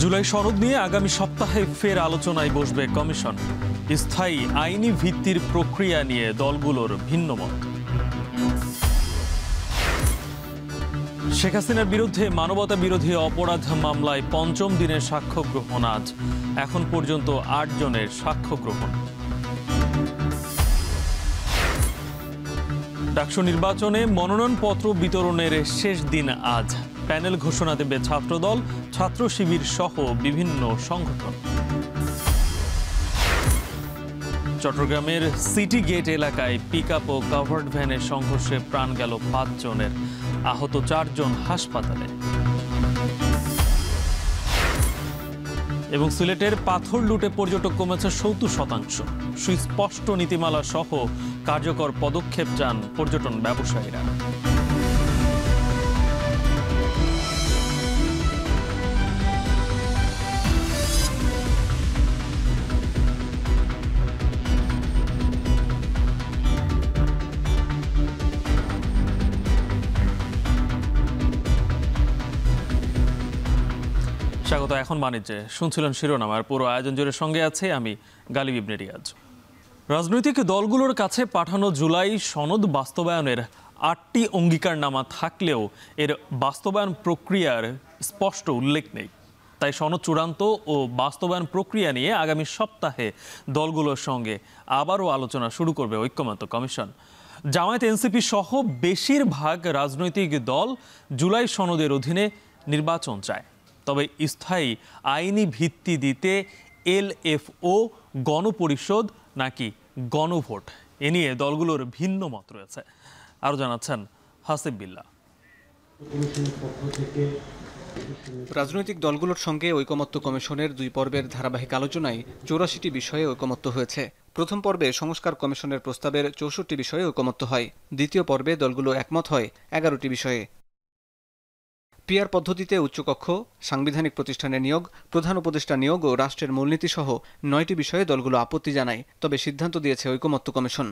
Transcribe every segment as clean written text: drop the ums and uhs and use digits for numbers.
জুলাই সনদ নিয়ে আগামী সপ্তাহে ফের আলোচনায় বসবে কমিশন। স্থায়ী আইনি ভিত্তির প্রক্রিয়া নিয়ে দলগুলোর ভিন্ন মত। শেখ হাসিনার বিরুদ্ধে মানবতা বিরোধী অপরাধ মামলায় পঞ্চম দিনের সাক্ষ্য গ্রহণ আজ। এখন পর্যন্ত ৮ জনের সাক্ষ্য গ্রহণ। ডাকসু নির্বাচনে মনোনয়নপত্র বিতরণের শেষ দিন আজ। প্যানেল ঘোষণা দেবে ছাত্রদল, ছাত্র শিবির সহ বিভিন্ন সংগঠন। চট্টগ্রামের সিটি গেট এলাকায় পিকআপ ও কাভার্ড ভ্যানের সংঘর্ষে প্রাণ গেল ৫ জনের, আহত ৪ জন হাসপাতালে। এবং সিলেটের পাথর লুটে পর্যটক কমেছে ৭০%। সুস্পষ্ট নীতিমালা সহ কার্যকর পদক্ষেপ চান পর্যটন ব্যবসায়ীরা। স্বাগত। এখন বাণিজ্যে শুনছিলেন শিরোনাম, আর পুরো আয়োজন জুড়ে সঙ্গে আছে আমি গালিব ইবনে রিয়াজ। রাজনৈতিক দলগুলোর কাছে পাঠানো জুলাই সনদ বাস্তবায়নের ৮টি অঙ্গীকারনামা থাকলেও এর বাস্তবায়ন প্রক্রিয়ার স্পষ্ট উল্লেখ নেই। তাই সনদ চূড়ান্ত ও বাস্তবায়ন প্রক্রিয়া নিয়ে আগামী সপ্তাহে দলগুলোর সঙ্গে আবারও আলোচনা শুরু করবে ঐক্যমত্য কমিশন। জামায়াত, এনসিপি সহ বেশিরভাগ রাজনৈতিক দল জুলাই সনদের অধীনে নির্বাচন চায়, তবে স্থায়ী আইনি ভিত্তি দিতে এলএফও, গণপরিষদ নাকি গণভোট, এ নিয়ে দলগুলোর ভিন্ন মত রয়েছে। আরও জানাচ্ছেন হাসিব বিল্লাহ। রাজনৈতিক দলগুলোর সঙ্গে ঐকমত্য কমিশনের ২ পর্বের ধারাবাহিক আলোচনায় ৮৪টি বিষয়ে ঐকমত্য হয়েছে। প্রথম পর্বে সংস্কার কমিশনের প্রস্তাবের ৬৪টি বিষয়ে ঐকমত্য হয়। দ্বিতীয় পর্বে দলগুলো একমত হয় ১১টি বিষয়ে। পিআর পদ্ধতিতে উচ্চকক্ষ, সাংবিধানিক প্রতিষ্ঠানের নিয়োগ, প্রধান উপদেষ্টা নিয়োগ ও রাষ্ট্রের মূলনীতি সহ ৯টি বিষয়ে দলগুলো আপত্তি জানায়, তবে সিদ্ধান্ত দিয়েছে ঐকমত্য কমিশন।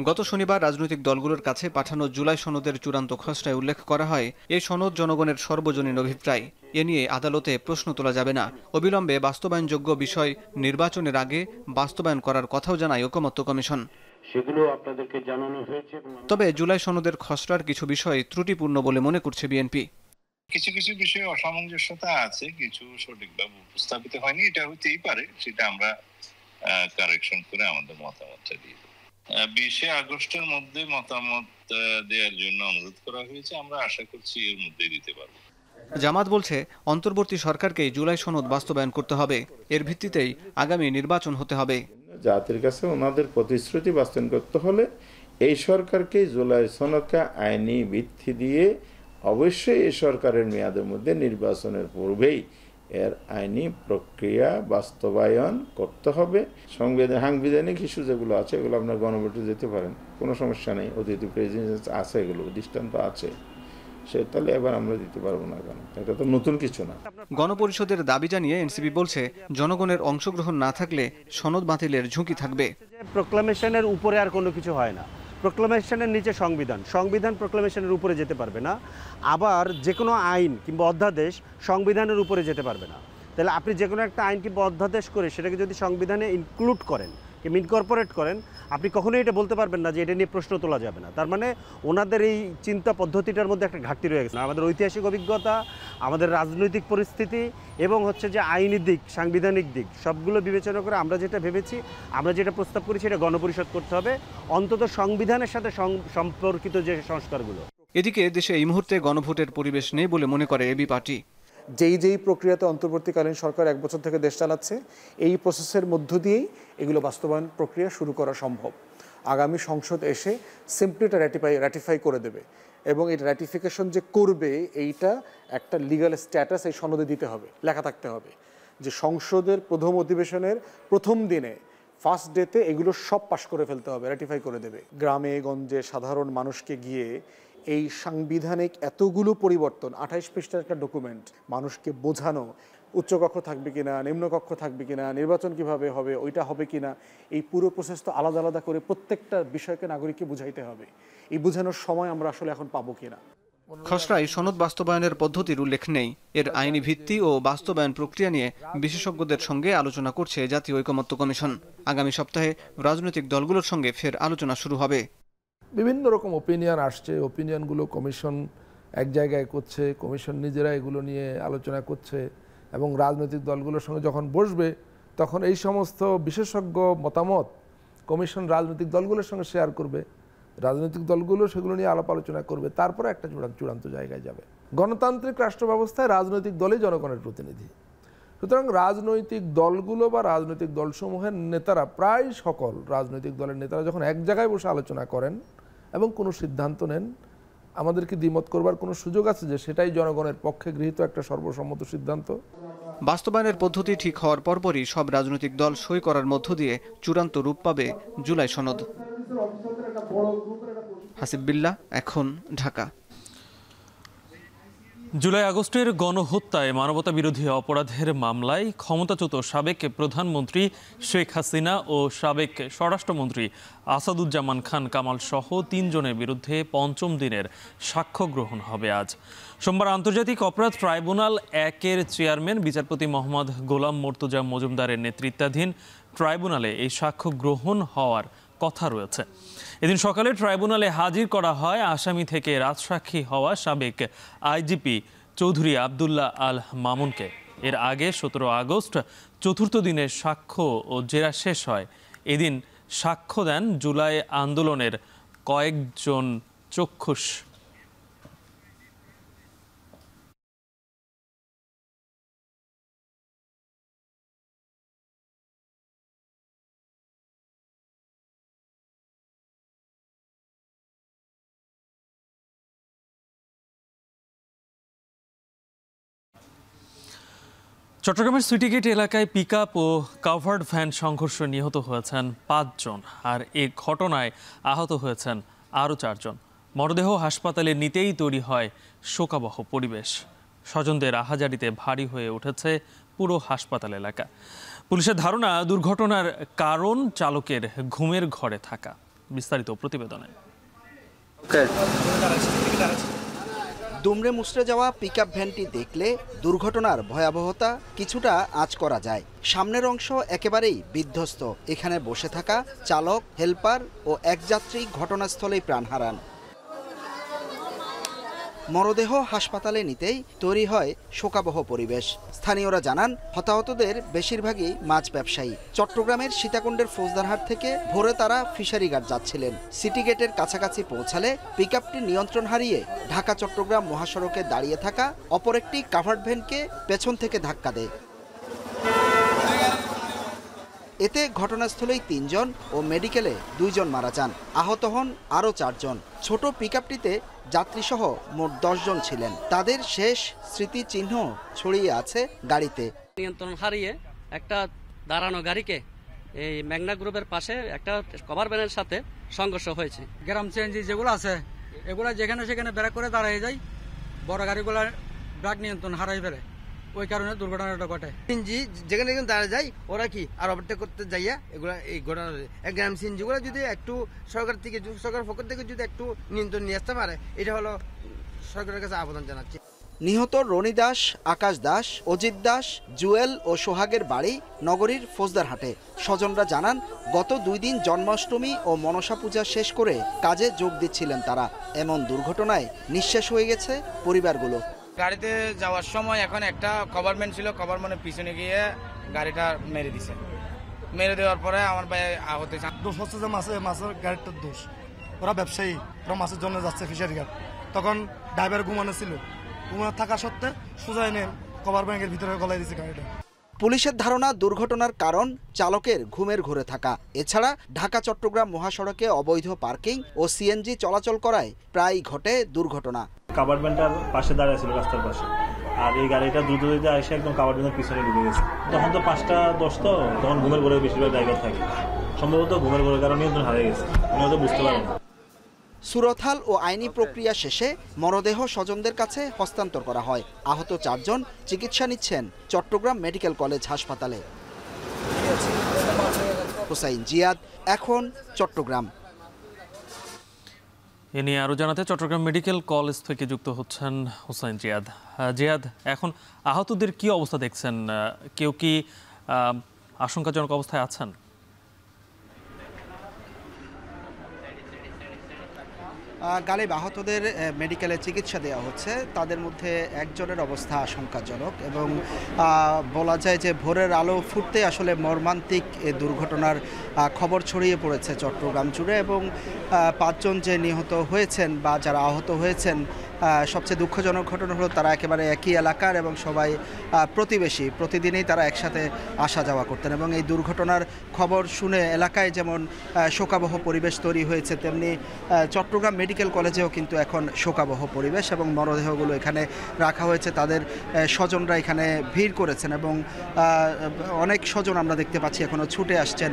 গত শনিবার রাজনৈতিক দলগুলোর কাছে পাঠানো জুলাই সনদের চূড়ান্ত খসড়ায় উল্লেখ করা হয়, এই সনদ জনগণের সর্বজনীন অভিপ্রায়। এ নিয়ে আদালতে প্রশ্ন তোলা যাবে না। অবিলম্বে বাস্তবায়নযোগ্য বিষয় নির্বাচনের আগে বাস্তবায়ন করার কথাও জানায় ঐকমত্য কমিশন। সেগুলো আপনাদেরকে জানানো হয়েছে। তবে জুলাই সনদের খসড়ার কিছু বিষয় ত্রুটিপূর্ণ বলে মনে করছে বিএনপি। কিছু কিছু বিষয়ে অসামঞ্জস্যতা আছে, কিছু সঠিকভাবে উপস্থাপিত হয়নি, এটা হতেই পারে, সেটা আমরা কারেকশন করে আমাদের মতামতটা দিয়ে দেব। ২০শে আগস্টের মধ্যে মতামত দেওয়ার জন্য অনুরোধ করা হয়েছে, আমরা আশা করছি এর মধ্যেই দিতে পারবো। জামাত বলছে অন্তর্বর্তী সরকারকেই জুলাই সনদ বাস্তবায়ন করতে হবে, এর ভিত্তিতেই আগামী নির্বাচন হতে হবে। জাতির কাছে ওনাদের প্রতিশ্রুতি বাস্তবায়ন করতে হলে এই সরকারকে জুলাই সনদকে আইনি ভিত্তি দিয়ে অবশ্যই এই সরকারের মেয়াদের মধ্যে নির্বাচনের পূর্বেই এর আইনি প্রক্রিয়া বাস্তবায়ন করতে হবে। সাংবিধানিক ইস্যু যেগুলো আছে এগুলো আপনার গণভোটে যেতে পারেন, কোনো সমস্যা নেই। অতিথি প্রেসিডেন্ট আছে, এগুলো দৃষ্টান্ত আছে, সে তাহলে এবার আমরা দিতে পারবো না, কেন? এটা তো নতুন কিছু না। গণপরিষদের দাবি জানিয়ে এনসিপি বলছে জনগণের অংশগ্রহণ না থাকলে সনদ বাতিলের ঝুঁকি থাকবে। প্রোক্লামেশনের উপরে আর কোনো কিছু হয় না, প্রোক্লামেশনের নিচে সংবিধান, সংবিধান প্রোক্লামেশনের উপরে যেতে পারবে না। আবার যে কোনো আইন কিংবা অধ্যাদেশ সংবিধানের উপরে যেতে পারবে না। তাহলে আপনি যে কোনো একটা আইন কিংবা অধ্যাদেশ করে সেটাকে যদি সংবিধানে ইনক্লুড করেন কিংবা ইনকর্পোরেট করেন, আপনি কখনোই এটা বলতে পারবেন না যে এটা নিয়ে প্রশ্ন তোলা যাবে না। তার মানে ওনাদের এই চিন্তা পদ্ধতিটার মধ্যে একটা ঘাটতি রয়ে গেছে। আমাদের ঐতিহাসিক অভিজ্ঞতা, আমাদের রাজনৈতিক পরিস্থিতি এবং হচ্ছে যে আইনি দিক, সাংবিধানিক দিক সবগুলো বিবেচনা করে আমরা যেটা ভেবেছি, আমরা যেটা প্রস্তাব করেছি, এটা গণপরিষদ করতে হবে, অন্তত সংবিধানের সাথে সম্পর্কিত যে সংস্কারগুলো। এদিকে দেশে এই মুহূর্তে গণভোটের পরিবেশ নেই বলে মনে করে এবি পার্টি। যেই প্রক্রিয়াতে অন্তর্বর্তীকালীন সরকার ১ বছর থেকে দেশ চালাচ্ছে, এই প্রসেসের মধ্য দিয়েই এগুলো বাস্তবায়ন প্রক্রিয়া শুরু করা সম্ভব। আগামী সংসদ এসে সিম্পলি এটা র্যাটিফাই করে দেবে, এবং এই র্যাটিফিকেশন যে করবে এইটা একটা লিগ্যাল স্ট্যাটাস এই সনদে দিতে হবে, লেখা থাকতে হবে যে সংসদের প্রথম অধিবেশনের প্রথম দিনে, ফার্স্ট ডেতে এগুলো সব পাশ করে ফেলতে হবে, র্যাটিফাই করে দেবে। গ্রামে গঞ্জে সাধারণ মানুষকে গিয়ে এই সাংবিধানিক এতগুলো পরিবর্তন, ২৮ পৃষ্ঠার একটা ডকুমেন্ট, মানুষকে বোঝানো, উচ্চকক্ষ থাকবে কিনা, নিম্নকক্ষ থাকবে কিনা, নির্বাচন কিভাবে হবে, ওইটা হবে কিনা, এই পুরো প্রসেস তো আলাদা আলাদা করে প্রত্যেকটা বিষয়কে নাগরিককে বুঝাইতে হবে। এই বোঝানোর সময় আমরা আসলে এখন পাবো কিনা। খসড়ায় সনদ বাস্তবায়নের পদ্ধতির উল্লেখ নেই। এর আইনি ভিত্তি ও বাস্তবায়ন প্রক্রিয়া নিয়ে বিশেষজ্ঞদের সঙ্গে আলোচনা করছে জাতীয় ঐকমত্য কমিশন। আগামী সপ্তাহে রাজনৈতিক দলগুলোর সঙ্গে ফের আলোচনা শুরু হবে। বিভিন্ন রকম ওপিনিয়ন আসছে, ওপিনিয়নগুলো কমিশন এক জায়গায় করছে, কমিশন নিজেরা এগুলো নিয়ে আলোচনা করছে এবং রাজনৈতিক দলগুলোর সঙ্গে যখন বসবে তখন এই সমস্ত বিশেষজ্ঞ মতামত কমিশন রাজনৈতিক দলগুলোর সঙ্গে শেয়ার করবে, রাজনৈতিক দলগুলো সেগুলো নিয়ে আলাপ আলোচনা করবে, তারপরে একটা চূড়ান্ত জায়গায় যাবে। গণতান্ত্রিক রাষ্ট্র ব্যবস্থায় রাজনৈতিক দলই জনগণের প্রতিনিধি। সুতরাং রাজনৈতিক দলগুলো বা রাজনৈতিক দলসমূহের নেতারা, প্রায় সকল রাজনৈতিক দলের নেতারা যখন এক জায়গায় বসে আলোচনা করেন এবং কোনো সিদ্ধান্ত নেন, আমাদেরকে দ্বিমত করবার কোনো সুযোগ আছে যে সেটাই জনগণের পক্ষে গৃহীত একটা সর্বসম্মত সিদ্ধান্ত। বাস্তবায়নের পদ্ধতি ঠিক হওয়ার পরপরই সব রাজনৈতিক দল সই করার মধ্য দিয়ে চূড়ান্ত রূপ পাবে জুলাই সনদ। হাসিব বিল্লাহ, এখন, ঢাকা। জুলাই আগস্টের গণহত্যায় মানবতা বিরোধী অপরাধের মামলায় ক্ষমতাচ্যুত সাবেক প্রধানমন্ত্রী শেখ হাসিনা ও সাবেক স্বরাষ্ট্রমন্ত্রী আসাদুজ্জামান খান কামাল সহ ৩ জনের বিরুদ্ধে ৫ম দিনের সাক্ষ্য গ্রহণ হবে আজ। সোমবার আন্তর্জাতিক অপরাধ ট্রাইব্যুনাল ১-এর চেয়ারম্যান বিচারপতি মোহাম্মদ গোলাম মর্তুজা মজুমদারের নেতৃত্বাধীন ট্রাইব্যুনালে এই সাক্ষ্য গ্রহণ হওয়ার কথা রয়েছে। এদিন সকালে ট্রাইব্যুনালে হাজির করা হয় আসামি থেকে রাজসাক্ষী হওয়া সাবেক আইজিপি চৌধুরী আবদুল্লাহ আল মামুনকে। এর আগে ১৭ আগস্ট চতুর্থ দিনের সাক্ষ্য ও জেরা শেষ হয়। এদিন সাক্ষ্য দেন জুলাই আন্দোলনের কয়েকজন চক্ষুষ। চট্টগ্রামের সিটিগেট এলাকায় পিকআপ ও কাভার্ড ভ্যান সংঘর্ষে নিহত হয়েছেন ৫ জন, আর এ ঘটনায় আহত হয়েছেন আরও ৪ জন। মরদেহ হাসপাতালে নিতেই তৈরি হয় শোকাবহ পরিবেশ। স্বজনদের আহাজারিতে ভারী হয়ে উঠেছে পুরো হাসপাতাল এলাকা। পুলিশের ধারণা, দুর্ঘটনার কারণ চালকের ঘুমের ঘরে থাকা। বিস্তারিত প্রতিবেদনে। দুমড়ে মুচড়ে যাওয়া পিকআপ ভ্যানটি দেখলে দুর্ঘটনার ভয়াবহতা কিছুটা আঁচ করা যায়। সামনের অংশ একেবারেই বিধ্বস্ত। এখানে বসে থাকা চালক, হেলপার ও এক যাত্রী ঘটনাস্থলেই প্রাণ হারান। মরদেহ হাসপাতালে নিতেই তৈরি হয় শোকাবহ পরিবেশ। স্থানীয়রা জানান, হতাহতদের বেশিরভাগই মাছ ব্যবসায়ী। চট্টগ্রামের সীতাকুণ্ডের ফৌজদারহাট থেকে ভোরে তারা ফিশারি ঘাট যাচ্ছিলেন। সিটি গেটের কাছাকাছি পৌঁছালে পিকআপটি নিয়ন্ত্রণ হারিয়ে ঢাকা চট্টগ্রাম মহাসড়কে দাঁড়িয়ে থাকা অপর একটি কাভার্ড ভ্যানকে পেছন থেকে ধাক্কা দেয়। এতে ঘটনাস্থলেই ৩ জন ও মেডিকেলে ২ জন মারা যান। আহত হন আরও ৪ জন। ছোট পিকআপটিতে যাত্রীসহ মোট ১০ জন ছিলেন। তাদের শেষ স্মৃতিচিহ্ন ছড়িয়ে আছে গাড়িতে। নিয়ন্ত্রণ হারিয়ে একটা দাঁড়ানো গাড়িকে এই মেঘনা গ্রুপের পাশে একটা কভার ভ্যানের সাথে সংঘর্ষ হয়েছে। গ্রাম সিএনজি যেগুলো আছে এগুলো যেখানে সেখানে ব্রেক করে দাঁড়িয়ে যায়, বড় গাড়িগুলোর ব্রেক নিয়ন্ত্রণ হারাই ফেলে, ওই কারণে দুর্ঘটনাটা ঘটে। সিএনজি যেখানে যেখানে দাঁড়িয়ে যায় ওরা কি আর ওভারটেক করতে যাইয়া এগুলা এই ঘটনা। গ্রাম সিএনজিগুলো যদি একটু সরকার পক্ষ থেকে যদি একটু নিয়ন্ত্রণ নিয়ে আসতে পারে, এটা হলো সরকারের কাছে আবেদন জানাচ্ছি। নিহত রনি দাস, আকাশ দাস, অজিত দাস, জুয়েল ও সোহাগের বাড়ি নগরীর ফৌজদারহাটে। স্বজনরা জানান, গত 2 দিন জন্মাষ্টমী ও মনসা পূজা শেষ করে কাজে যোগ দিচ্ছিলেন তারা। এমন দুর্ঘটনায় নিঃশেষ হয়ে গেছে পরিবারগুলো। গাড়িতে যাওয়ার সময় এখন একটা কভারম্যান ছিল, কভারম্যানের পিছনে গিয়ে গাড়িটা মেরে দিছে। মেরে দেওয়ার পরে আমার ভাই আহত হয়েছে। দোষ হচ্ছে যে মাছের গাড়িটার দোষ। ওরা ব্যবসায়ী, ওরা মাছের জন্য যাচ্ছে ফিশারি ঘাট। তখন ড্রাইভার ঘুমানো ছিল, ঘুমানো থাকা সত্ত্বে সোজা এনে কভার ব্যাংকের ভিতরে গলায় দিয়েছে গাড়িটা। পুলিশের ধারণা, দুর্ঘটনার কারণ চালকের ঘুমের ঘোরে থাকা। এছাড়া ঢাকা চট্টগ্রাম মহাসড়কে অবৈধ পার্কিং ও সিএনজি চলাচল করায় প্রায় ঘটে দুর্ঘটনা। কাভার্ড ভ্যানটার পাশে দাঁড়িয়ে ছিল রাস্তার পাশে, আর এই গাড়িটা দ্রুত এসে একদম কাভার্ড ভ্যানের পিছনে ঢুকে গেছে। তখন তো 5টা 10 তো, তখন ঘুমের ঘোরে বেশিরভাগ ড্রাইভার থাকে, সম্ভবত ঘুমের ঘোরের কারণে নিয়ন্ত্রণ হারিয়ে গেছে, আমি হয়তো বুঝতে পারি না। সুরতহাল ও আইনি প্রক্রিয়া শেষে মরদেহ স্বজনদের কাছে হস্তান্তর করা হয়। আহত 4 জন চিকিৎসা নিচ্ছেন চট্টগ্রাম মেডিকেল কলেজ হাসপাতালে। হুসাইন জিয়াদ, এখন, চট্টগ্রাম। এ নিয়ে আরও জানাতে চট্টগ্রাম মেডিকেল কলেজ থেকে যুক্ত হচ্ছেন হোসাইন জিয়াদ। জিয়াদ, এখন আহতদের কি অবস্থা দেখছেন? কেউ কি আশঙ্কাজনক অবস্থায় আছেন? গালিব, আহতদের মেডিকেলে চিকিৎসা দেওয়া হচ্ছে। তাদের মধ্যে একজনের অবস্থা আশঙ্কাজনক এবং বলা যায় যে ভোরের আলো ফুটতে আসলে মর্মান্তিক এ দুর্ঘটনার খবর ছড়িয়ে পড়েছে চট্টগ্রাম জুড়ে এবং 5 জন যে নিহত হয়েছেন বা যারা আহত হয়েছেন, সবচেয়ে দুঃখজনক ঘটনা হলো তারা একেবারে একই এলাকার এবং সবাই প্রতিবেশী। প্রতিদিনই তারা একসাথে আসা যাওয়া করতেন এবং এই দুর্ঘটনার খবর শুনে এলাকায় যেমন শোকাবহ পরিবেশ তৈরি হয়েছে, তেমনি চট্টগ্রাম মেডিকেল কলেজেও কিন্তু এখন শোকাবহ পরিবেশ এবং মরদেহগুলো এখানে রাখা হয়েছে। তাদের স্বজনরা এখানে ভিড় করেছেন এবং অনেক স্বজন আমরা দেখতে পাচ্ছি এখনও ছুটে আসছেন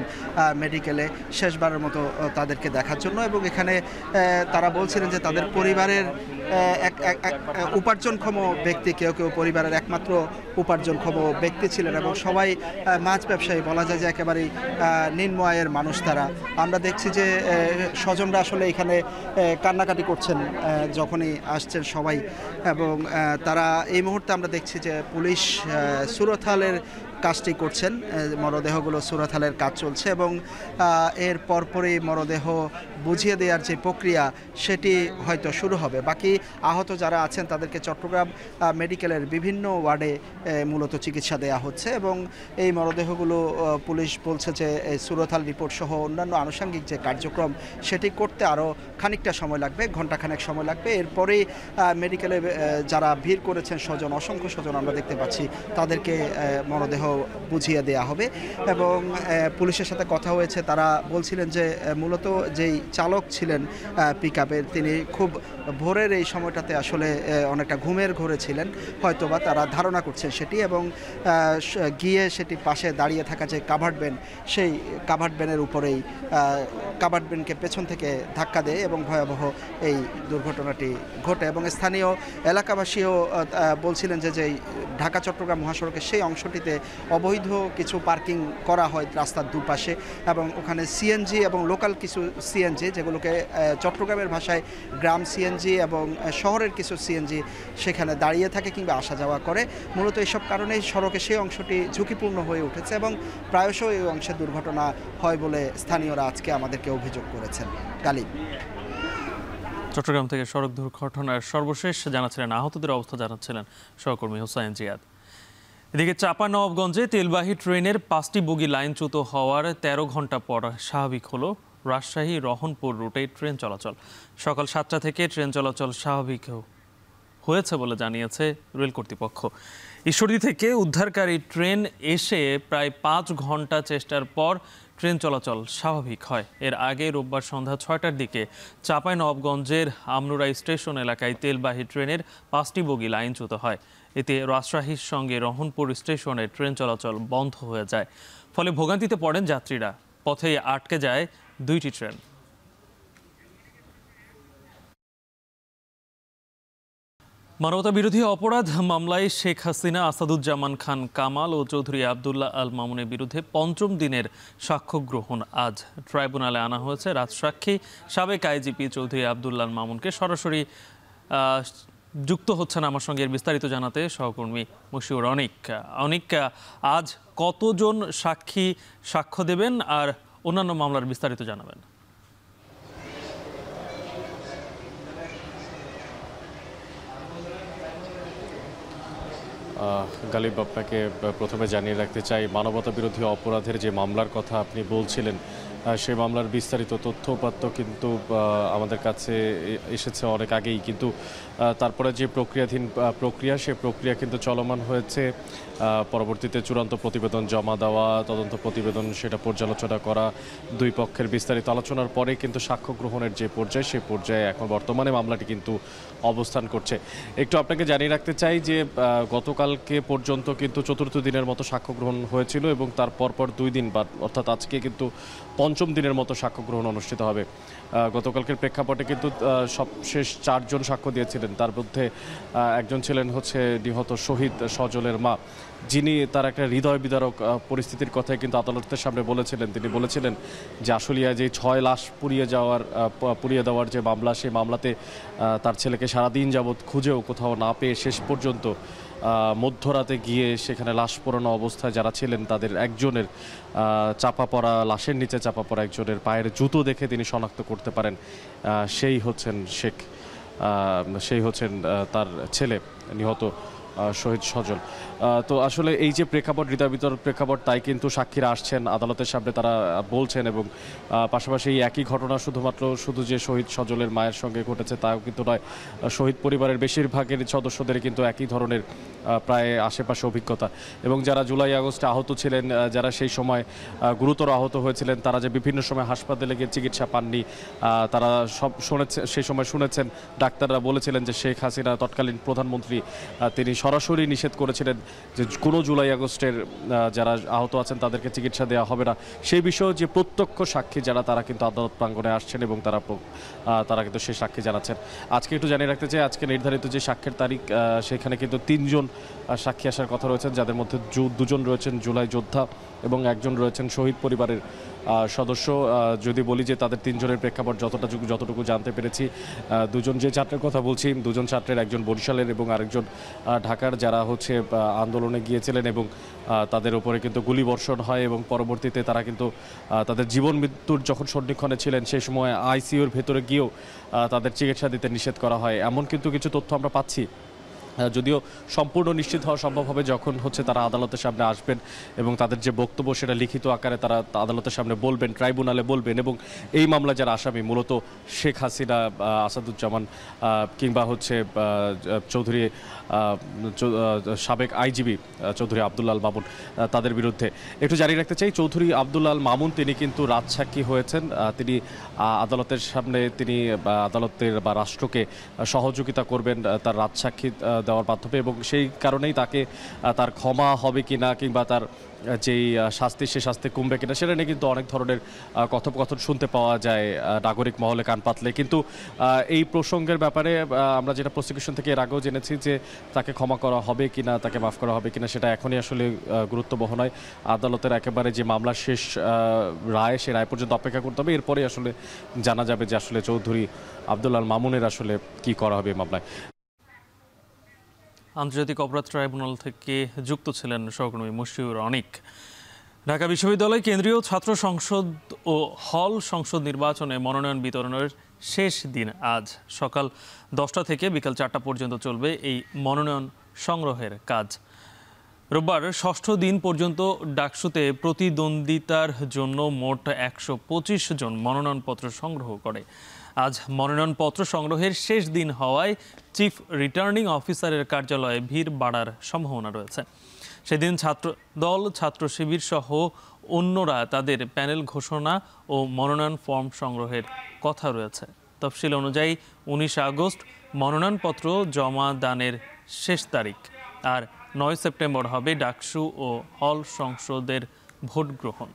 মেডিকেলে শেষবারের মতো তাদেরকে দেখার জন্য এবং এখানে তারা বলছিলেন যে তাদের পরিবারের উপার্জনক্ষম ব্যক্তি, কেউ কেউ পরিবারের একমাত্র উপার্জনক্ষম ব্যক্তি ছিলেন এবং সবাই মাছ ব্যবসায়ী, বলা যায় যে একেবারেই নিম্ন আয়ের মানুষ তারা। আমরা দেখছি যে স্বজনরা আসলে এখানে কান্নাকাটি করছেন যখনই আসছেন সবাই এবং তারা এই মুহূর্তে আমরা দেখছি যে পুলিশ সুরতহালের কাজটি করছেন, মরদেহগুলো সুরতহালের কাজ চলছে এবং এর পরপরই মরদেহ বুঝিয়ে দেওয়ার যে প্রক্রিয়া সেটি হয়তো শুরু হবে। বাকি আহত যারা আছেন তাদেরকে চট্টগ্রাম মেডিকেলের বিভিন্ন ওয়ার্ডে মূলত চিকিৎসা দেওয়া হচ্ছে এবং এই মরদেহগুলো পুলিশ বলছে যে সুরতহাল রিপোর্ট সহ অন্যান্য আনুষঙ্গিক যে কার্যক্রম সেটি করতে আরও খানিকটা সময় লাগবে, ঘণ্টাখানেক সময় লাগবে। এরপরেই মেডিকেলে যারা ভিড় করেছেন স্বজন, অসংখ্য স্বজন আমরা দেখতে পাচ্ছি, তাদেরকে মরদেহ বুঝিয়ে দেয়া হবে এবং পুলিশের সাথে কথা হয়েছে। তারা বলছিলেন যে মূলত যেই চালক ছিলেন পিকআপের, তিনি খুব ভোরের এই সময়টাতে আসলে অনেকটা ঘুমের ঘোরে ছিলেন, হয়তোবা তারা ধারণা করছেন সেটি এবং গিয়ে সেটি পাশে দাঁড়িয়ে থাকা যে কাভার্ড ভ্যান, সেই কাভার্ড ভ্যানের উপরেই কাভার্ড ভ্যানকে পেছন থেকে ধাক্কা দেয় এবং ভয়াবহ এই দুর্ঘটনাটি ঘটে এবং স্থানীয় এলাকাবাসীও বলছিলেন যে যেই ঢাকা চট্টগ্রাম মহাসড়কের সেই অংশটিতে অবৈধ কিছু পার্কিং করা হয় রাস্তার দুপাশে এবং ওখানে সিএনজি এবং লোকাল কিছু সিএনজি, যেগুলোকে চট্টগ্রামের ভাষায় গ্রাম সিএনজি এবং শহরের কিছু সিএনজি সেখানে দাঁড়িয়ে থাকে কিংবা আসা যাওয়া করে। মূলত এইসব কারণেই সড়কে সেই অংশটি ঝুঁকিপূর্ণ হয়ে উঠেছে এবং প্রায়শই এই অংশে দুর্ঘটনা হয় বলে স্থানীয়রা আজকে আমাদেরকে অভিযোগ করেছেন। গালিব, চট্টগ্রাম থেকে সড়ক দুর্ঘটনার সর্বশেষ জানাচ্ছিলেন, আহতদের অবস্থা জানাচ্ছিলেন সহকর্মী হোসাইন জিয়াদ। এদিকে চাঁপাইনবাবগঞ্জে তেলবাহী ট্রেনের 5টি বগি লাইনচ্যুত হওয়ার 13 ঘন্টা পর স্বাভাবিক হলো রাজশাহী রহনপুর রুটে ট্রেন চলাচল। সকাল 7টা থেকে ট্রেন চলাচল স্বাভাবিক হয়েছে বলে জানিয়েছে রেল কর্তৃপক্ষ। ঈশ্বরদী থেকে উদ্ধারকারী ট্রেন এসে প্রায় 5 ঘন্টা চেষ্টার পর ট্রেন চলাচল স্বাভাবিক হয়। এর আগে রোববার সন্ধ্যা 6টার দিকে চাঁপাইনবাবগঞ্জের আমনুরা স্টেশন এলাকায় তেলবাহী ট্রেনের 5টি বগি লাইনচ্যুত হয়। এতে রাজশাহীর সঙ্গে রহনপুর স্টেশনে ট্রেন চলাচল বন্ধ হয়ে যায়, ফলে ভোগান্তিতে পড়েন যাত্রীরা। পথে আটকে যায় 2টি ট্রেন। মানবতা বিরোধী অপরাধ মামলায় শেখ হাসিনা, আসাদুজ্জামান খান কামাল ও চৌধুরী আবদুল্লাহ আল মামুনের বিরুদ্ধে 5ম দিনের সাক্ষ্য গ্রহণ আজ ট্রাইব্যুনালে আনা হয়েছে। রাজসাক্ষী সাবেক আইজিপি চৌধুরী আবদুল্লাহ আল মামুনকে সরাসরি যুক্ত হচ্ছেন আমার সঙ্গে এর বিস্তারিত জানাতে সহকর্মী মশিউর অনিক। আজ কতজন সাক্ষী সাক্ষ্য দেবেন আর অন্যান্য মামলার বিস্তারিত জানাবেন? গালিব, আপনাকে প্রথমে জানিয়ে রাখতে চাই, মানবতা বিরোধী অপরাধের যে মামলার কথা আপনি বলছিলেন, সেই মামলার বিস্তারিত তথ্য উপাত্ত কিন্তু আমাদের কাছে এসেছে অনেক আগেই, কিন্তু তারপরে যে প্রক্রিয়া সে প্রক্রিয়া কিন্তু চলমান হয়েছে। পরবর্তীতে চূড়ান্ত প্রতিবেদন জমা দেওয়া, তদন্ত প্রতিবেদন সেটা পর্যালোচনা করা, দুই পক্ষের বিস্তারিত আলোচনার পরে কিন্তু সাক্ষ্য গ্রহণের যে পর্যায়, সেই পর্যায়ে এখন বর্তমানে মামলাটি কিন্তু অবস্থান করছে। একটু আপনাকে জানিয়ে রাখতে চাই যে গতকালকে পর্যন্ত কিন্তু 4র্থ দিনের মতো সাক্ষ্য গ্রহণ হয়েছিল এবং তার পরপর 2 দিন বাদ, অর্থাৎ আজকে কিন্তু 5ম পঞ্চম দিনের মতো সাক্ষ্য গ্রহণ অনুষ্ঠিত হবে। গতকালকের প্রেক্ষাপটে কিন্তু সবশেষ 4 জন সাক্ষ্য দিয়েছিলেন, তার মধ্যে একজন ছিলেন হচ্ছে নিহত শহীদ সজলের মা, যিনি তার একটা হৃদয় বিদারক পরিস্থিতির কথাই কিন্তু আদালতের সামনে বলেছিলেন। তিনি বলেছিলেন যে আশুলিয়ায় যে 6 লাশ পুড়িয়ে দেওয়ার যে মামলা, সেই মামলাতে তার ছেলেকে সারাদিন যাবৎ খুঁজেও কোথাও না পেয়ে শেষ পর্যন্ত মধ্যরাতে গিয়ে সেখানে লাশ পোড়ানো অবস্থায় যারা ছিলেন তাদের একজনের লাশের নিচে চাপা পড়া একজনের পায়ের জুতো দেখে তিনি শনাক্ত করতে পারেন সেই হচ্ছেন তার ছেলে নিহত শহীদ সজল। তো আসলে এই যে প্রেক্ষাপট, হৃদয় বিতরক প্রেক্ষাপট, তাই কিন্তু সাক্ষীরা আসছেন আদালতের সামনে, তারা বলছেন। এবং পাশাপাশি এই একই ঘটনা শুধু যে শহীদ সজলের মায়ের সঙ্গে ঘটেছে তাও কিন্তু নয়, শহীদ পরিবারের বেশিরভাগের সদস্যদের কিন্তু একই ধরনের প্রায় আশেপাশে অভিজ্ঞতা। এবং যারা জুলাই আগস্টে আহত ছিলেন, যারা সেই সময় গুরুতর আহত হয়েছিলেন, তারা যে বিভিন্ন সময় হাসপাতালে গিয়ে চিকিৎসা পাননি, তারা সব সেই সময় শুনেছেন ডাক্তাররা বলেছিলেন যে শেখ হাসিনা তৎকালীন প্রধানমন্ত্রী তিনি সরাসরি নিষেধ করেছিলেন যে কোনো জুলাই আগস্টের যারা আহত আছেন তাদেরকে চিকিৎসা দেওয়া হবে না। সেই বিষয়ে যে প্রত্যক্ষ সাক্ষী যারা, তারা কিন্তু আদালত প্রাঙ্গণে আসছেন এবং তারা কিন্তু সেই সাক্ষী জানাচ্ছেন। আজকে একটু জানিয়ে রাখতে চাই, আজকে নির্ধারিত যে সাক্ষীর তারিখ, সেখানে কিন্তু 3 জন সাক্ষী আসার কথা রয়েছেন, যাদের মধ্যে 2 জন রয়েছেন জুলাই যোদ্ধা এবং 1 জন রয়েছেন শহীদ পরিবারের সদস্য। যদি বলি যে তাদের 3 জনের প্রেক্ষাপট যতটুকু জানতে পেরেছি, 2 জন যে ছাত্রের কথা বলছি, 2 জন ছাত্রের, একজন বরিশালের এবং আরেকজন ঢাকার, যারা হচ্ছে আন্দোলনে গিয়েছিলেন এবং তাদের উপরে কিন্তু গুলিবর্ষণ হয় এবং পরবর্তীতে তারা কিন্তু তাদের জীবন মৃত্যুর যখন সন্ধিক্ষণে ছিলেন সেই সময় আইসিইউর ভেতরে গিয়েও তাদের চিকিৎসা দিতে নিষেধ করা হয়, এমন কিন্তু কিছু তথ্য আমরা পাচ্ছি। যদিও সম্পূর্ণ নিশ্চিত হওয়া সম্ভব হবে যখন হচ্ছে তারা আদালতের সামনে আসবেন এবং তাদের যে বক্তব্য সেটা লিখিত আকারে তারা আদালতের সামনে বলবেন, ট্রাইব্যুনালে বলবেন। এবং এই মামলা যারা আসামি, মূলত শেখ হাসিনা, আসাদুজ্জামান কিংবা হচ্ছে চৌধুরী সাবেক আইজিবি চৌধুরী আব্দুল্লাল মামুন, তাদের বিরুদ্ধে একটু জানিয়ে রাখতে চাই, চৌধুরী আব্দুল্লাল মামুন তিনি কিন্তু রাজসাক্ষী হয়েছেন। তিনি আদালতের সামনে আদালতের বা রাষ্ট্রকে সহযোগিতা করবেন তার রাজসাক্ষী দেওয়ার মাধ্যমে, এবং সেই কারণেই তার ক্ষমা হবে কিনা কিংবা তার যেই শাস্তি, সে শাস্তি কমবে কিনা, সেটা নিয়ে কিন্তু অনেক ধরনের কথোপকথন শুনতে পাওয়া যায় নাগরিক মহলে কান পাতলে। কিন্তু এই প্রসঙ্গের ব্যাপারে আমরা যেটা প্রসিকিউশন থেকে এর আগেও জেনেছি যে তাকে ক্ষমা করা হবে কিনা, তাকে মাফ করা হবে কিনা, সেটা এখনই আসলে গুরুত্ব বহ নয়। আদালতের একেবারে যে মামলার শেষ রায়, সে রায় পর্যন্ত অপেক্ষা করতে হবে, এরপরে আসলে জানা যাবে যে আসলে চৌধুরী আব্দুল্লাল মামুনের আসলে কি করা হবে এই মামলায়। আন্তর্জাতিক অপরাধ ট্রাইব্যুনাল থেকে যুক্ত ছিলেন সহকর্মী মুশফিউর অনিক। ঢাকা বিশ্ববিদ্যালয় কেন্দ্রীয় ছাত্র সংসদ ও হল সংসদ নির্বাচনে মনোনয়ন বিতরণের শেষ দিন আজ সকাল 10টা থেকে বিকাল 4টা পর্যন্ত চলবে এই মনোনয়ন সংগ্রহের কাজ। রোববার 6ষ্ঠ দিন পর্যন্ত ডাকসুতে প্রতিদ্বন্দ্বিতার জন্য মোট 125 জন মনোনয়নপত্র সংগ্রহ করে। আজ মনোনয়নপত্র সংগ্রহের শেষ দিন হওয়ায় চিফ রিটার্নিং অফিসারের কার্যালয়ে ভিড় বাড়ার সম্ভাবনা রয়েছে। সেদিন ছাত্রদল, ছাত্র শিবির সহ অন্যরা তাদের প্যানেল ঘোষণা ও মনোনয়ন ফর্ম সংগ্রহের কথা রয়েছে। তফসিল অনুযায়ী 19 আগস্ট মনোনয়নপত্র জমা দানের শেষ তারিখ, আর 9 সেপ্টেম্বর হবে ডাকসু ও হল সংসদের ভোট গ্রহণ।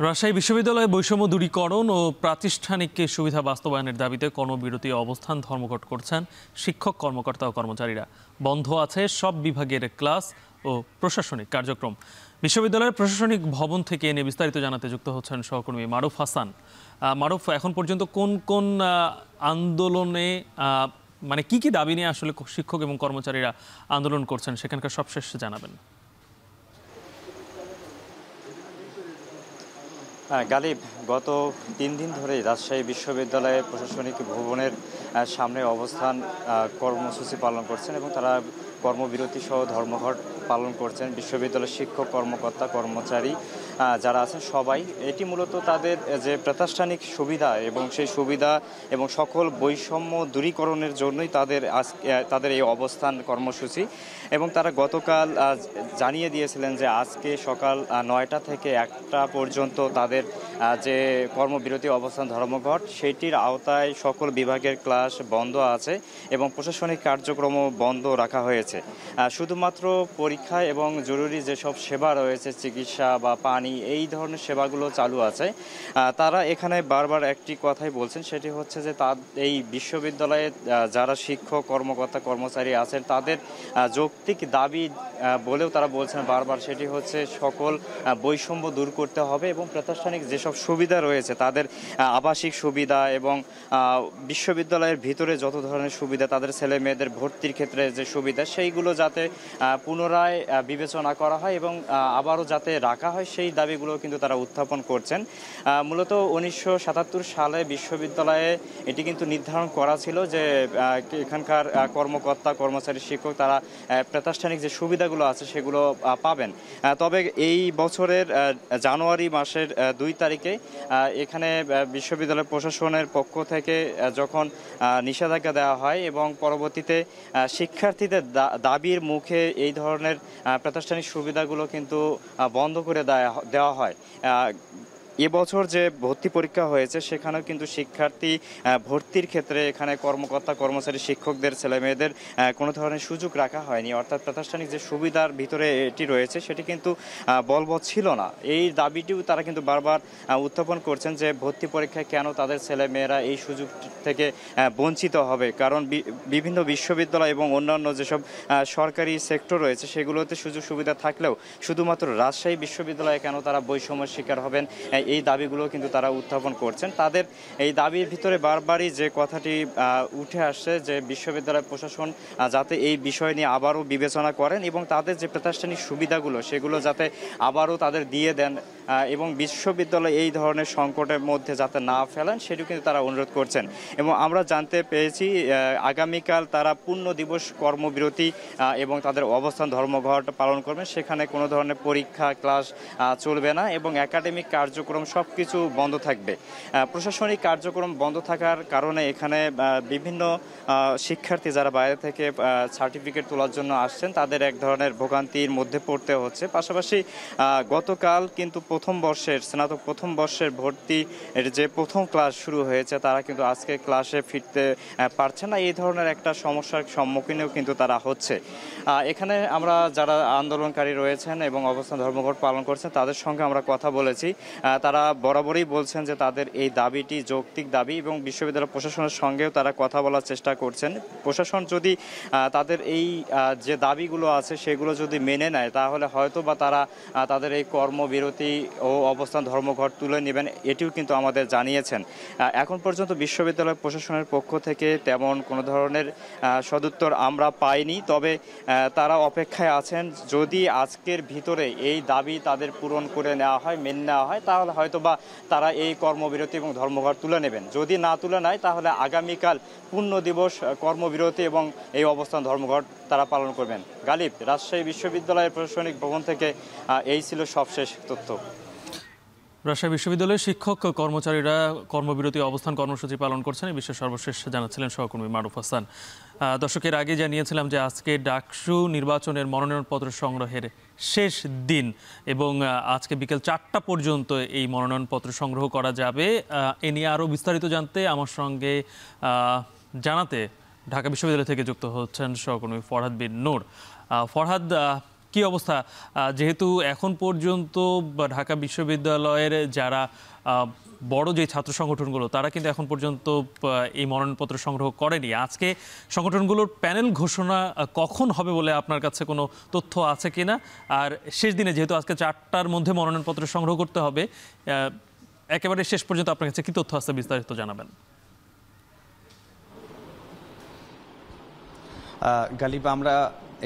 রাজশাহী বিশ্ববিদ্যালয়ে বৈষম্য দূরীকরণ ও প্রাতিষ্ঠানিক সুবিধা বাস্তবায়নের দাবিতে কর্মবিরতি অবস্থান ধর্মঘট করছেন শিক্ষক, কর্মকর্তা ও কর্মচারীরা। বন্ধ আছে সব বিভাগের ক্লাস ও প্রশাসনিক কার্যক্রম। বিশ্ববিদ্যালয়ের প্রশাসনিক ভবন থেকে এনে বিস্তারিত জানাতে যুক্ত হচ্ছেন সহকর্মী মারুফ হাসান। মারুফ, এখন পর্যন্ত কোন কোন আন্দোলনে মানে কি কি দাবি নিয়ে আসলে শিক্ষক এবং কর্মচারীরা আন্দোলন করছেন, সেখানকার সবশেষ জানাবেন। গালিব, গত 3 দিন ধরেই রাজশাহী বিশ্ববিদ্যালয়ের প্রশাসনিক ভবনের সামনে অবস্থান কর্মসূচি পালন করছেন এবং তারা কর্মবিরতি সহ ধর্মঘট পালন করছেন বিশ্ববিদ্যালয়ের শিক্ষক, কর্মকর্তা, কর্মচারী যারা আছেন সবাই, এটি মূলত তাদের যে প্রাতিষ্ঠানিক সুবিধা এবং সেই সুবিধা এবং সকল বৈষম্য দূরীকরণের জন্যই তাদের এই অবস্থান কর্মসূচি। এবং তারা গতকাল জানিয়ে দিয়েছিলেন যে আজকে সকাল 9টা থেকে 1টা পর্যন্ত তাদের যে কর্মবিরতি অবস্থান ধর্মঘট সেটির আওতায় সকল বিভাগের ক্লাস বন্ধ আছে এবং প্রশাসনিক কার্যক্রমও বন্ধ রাখা হয়েছে। শুধুমাত্র পরীক্ষা এবং জরুরি যেসব সেবা রয়েছে, চিকিৎসা বা পানি, এই ধরনের সেবাগুলো চালু আছে। তারা এখানে বারবার একটি কথাই বলছেন, সেটি হচ্ছে যে এই বিশ্ববিদ্যালয়ে যারা শিক্ষক কর্মকর্তা কর্মচারী আছেন তাদের যৌক্তিক দাবি বলেও তারা বলছেন বারবার, সেটি হচ্ছে সকল বৈষম্য দূর করতে হবে এবং প্রাতিষ্ঠানিক যেসব সুবিধা রয়েছে তাদের আবাসিক সুবিধা এবং বিশ্ববিদ্যালয়ের ভিতরে যত ধরনের সুবিধা, তাদের ছেলে মেয়েদের ভর্তির ক্ষেত্রে যে সুবিধা, সেইগুলো যাতে পুনরায় বিবেচনা করা হয় এবং আবারও যাতে রাখা হয়, সেই দাবিগুলো কিন্তু তারা উত্থাপন করছেন। মূলত 1977 সালে বিশ্ববিদ্যালয়ে এটি কিন্তু নির্ধারণ করা ছিল যে এখানকার কর্মকর্তা কর্মচারী শিক্ষক তারা প্রাতিষ্ঠানিক যে সুবিধাগুলো আছে সেগুলো পাবেন। তবে এই বছরের জানুয়ারি মাসের 2 তারিখে এখানে বিশ্ববিদ্যালয় প্রশাসনের পক্ষ থেকে যখন নিষেধাজ্ঞা দেওয়া হয় এবং পরবর্তীতে শিক্ষার্থীদের দাবির মুখে এই ধরনের প্রাতিষ্ঠানিক সুবিধাগুলো কিন্তু বন্ধ করে দেওয়া হয়। এবছর যে ভর্তি পরীক্ষা হয়েছে সেখানেও কিন্তু শিক্ষার্থী ভর্তির ক্ষেত্রে এখানে কর্মকর্তা কর্মচারী শিক্ষকদের ছেলে মেয়েদের কোনো ধরনের সুযোগ রাখা হয়নি, অর্থাৎ প্রাতিষ্ঠানিক যে সুবিধার ভিতরে এটি রয়েছে সেটি কিন্তু বলবৎ ছিল না। এই দাবিটিও তারা কিন্তু বারবার উত্থাপন করছেন যে ভর্তি পরীক্ষায় কেন তাদের ছেলে মেয়েরা এই সুযোগ থেকে বঞ্চিত হবে, কারণ বিভিন্ন বিশ্ববিদ্যালয় এবং অন্যান্য যেসব সরকারি সেক্টর রয়েছে সেগুলোতে সুযোগ সুবিধা থাকলেও শুধুমাত্র রাজশাহী বিশ্ববিদ্যালয়ে কেন তারা বৈষম্যের শিকার হবেন, এই দাবিগুলো কিন্তু তারা উত্থাপন করছেন। তাদের এই দাবির ভিতরে বারবারই যে কথাটি উঠে আসছে যে বিশ্ববিদ্যালয় প্রশাসন যাতে এই বিষয় নিয়ে আবারও বিবেচনা করেন এবং তাদের যে প্রাতিষ্ঠানিক সুবিধাগুলো সেগুলো যাতে আবারও তাদের দিয়ে দেন এবং বিশ্ববিদ্যালয় এই ধরনের সংকটের মধ্যে যাতে না ফেলেন সেটিও কিন্তু তারা অনুরোধ করছেন। এবং আমরা জানতে পেরেছি আগামীকাল তারা পূর্ণ দিবস কর্মবিরতি এবং তাদের অবস্থান ধর্মঘট পালন করবেন। সেখানে কোনো ধরনের পরীক্ষা ক্লাস চলবে না এবং একাডেমিক কার্যক্রম সব কিছু বন্ধ থাকবে। প্রশাসনিক কার্যক্রম বন্ধ থাকার কারণে এখানে বিভিন্ন শিক্ষার্থী যারা বাইরে থেকে সার্টিফিকেট তোলার জন্য আসছেন তাদের এক ধরনের ভোগান্তির মধ্যে পড়তে হচ্ছে। পাশাপাশি গতকাল কিন্তু স্নাতক প্রথম বর্ষের ভর্তির যে প্রথম ক্লাস শুরু হয়েছে তারা কিন্তু আজকে ক্লাসে ফিরতে পারছে না, এই ধরনের একটা সমস্যার সম্মুখীনও কিন্তু তারা হচ্ছে। এখানে আমরা যারা আন্দোলনকারী রয়েছেন এবং অবস্থান ধর্মঘট পালন করছেন তাদের সঙ্গে আমরা কথা বলেছি। তারা বরাবরই বলছেন যে তাদের এই দাবিটি যৌক্তিক দাবি এবং বিশ্ববিদ্যালয় প্রশাসনের সঙ্গেও তারা কথা বলার চেষ্টা করছেন। প্রশাসন যদি তাদের এই যে দাবিগুলো আছে সেগুলো যদি মেনে নেয় তাহলে হয়তো বা তারা তাদের এই কর্মবিরতি ও অবস্থান ধর্মঘট তুলে নেবেন, এটিও কিন্তু আমাদের জানিয়েছেন। এখন পর্যন্ত বিশ্ববিদ্যালয় প্রশাসনের পক্ষ থেকে তেমন কোনো ধরনের সদুত্তর আমরা পাইনি, তবে তারা অপেক্ষায় আছেন যদি আজকের ভিতরে এই দাবি তাদের পূরণ করে নেওয়া হয়, মেনে নেওয়া হয়, তাহলে হয়তোবা তারা এই কর্মবিরতি এবং ধর্মঘট তুলে নেবেন। যদি না তুলে নেয় তাহলে আগামীকাল পূর্ণ দিবস কর্মবিরতি এবং এই অবস্থান ধর্মঘট তারা পালন করবেন। গালিব, রাজশাহী বিশ্ববিদ্যালয়ের প্রশাসনিক ভবন থেকে এই ছিল সবশেষ তথ্য। রাজশাহী বিশ্ববিদ্যালয়ের শিক্ষক কর্মচারীরা কর্মবিরতি অবস্থান কর্মসূচি পালন করছেন, এই বিষয়ে সর্বশেষ জানাচ্ছিলেন সহকর্মী মারুফ হাসান। দর্শকের আগে জানিয়েছিলাম যে আজকে ডাকসু নির্বাচনের মনোনয়নপত্র সংগ্রহের শেষ দিন এবং আজকে বিকেল 4টা পর্যন্ত এই মনোনয়নপত্র সংগ্রহ করা যাবে। এ নিয়ে আরও বিস্তারিত জানতে আমার সঙ্গে জানাতে ঢাকা বিশ্ববিদ্যালয় থেকে যুক্ত হচ্ছেন সহকর্মী ফরহাদ বিন নূর। ফরহাদ, কি অবস্থা? যেহেতু এখন পর্যন্ত ঢাকা বিশ্ববিদ্যালয়ের যারা বড় যে ছাত্র সংগঠনগুলো তারা কিন্তু এখন পর্যন্ত এই মনোনয়নপত্র সংগ্রহ করেনি, আজকে সংগঠনগুলোর প্যানেল ঘোষণা কখন হবে বলে আপনার কাছে কোনো তথ্য আছে কিনা? আর শেষ দিনে যেহেতু আজকে 4টার মধ্যে মনোনয়নপত্র সংগ্রহ করতে হবে, একেবারে শেষ পর্যন্ত আপনার কাছে কি তথ্য আছে বিস্তারিত জানাবেন। গালিব, আমরা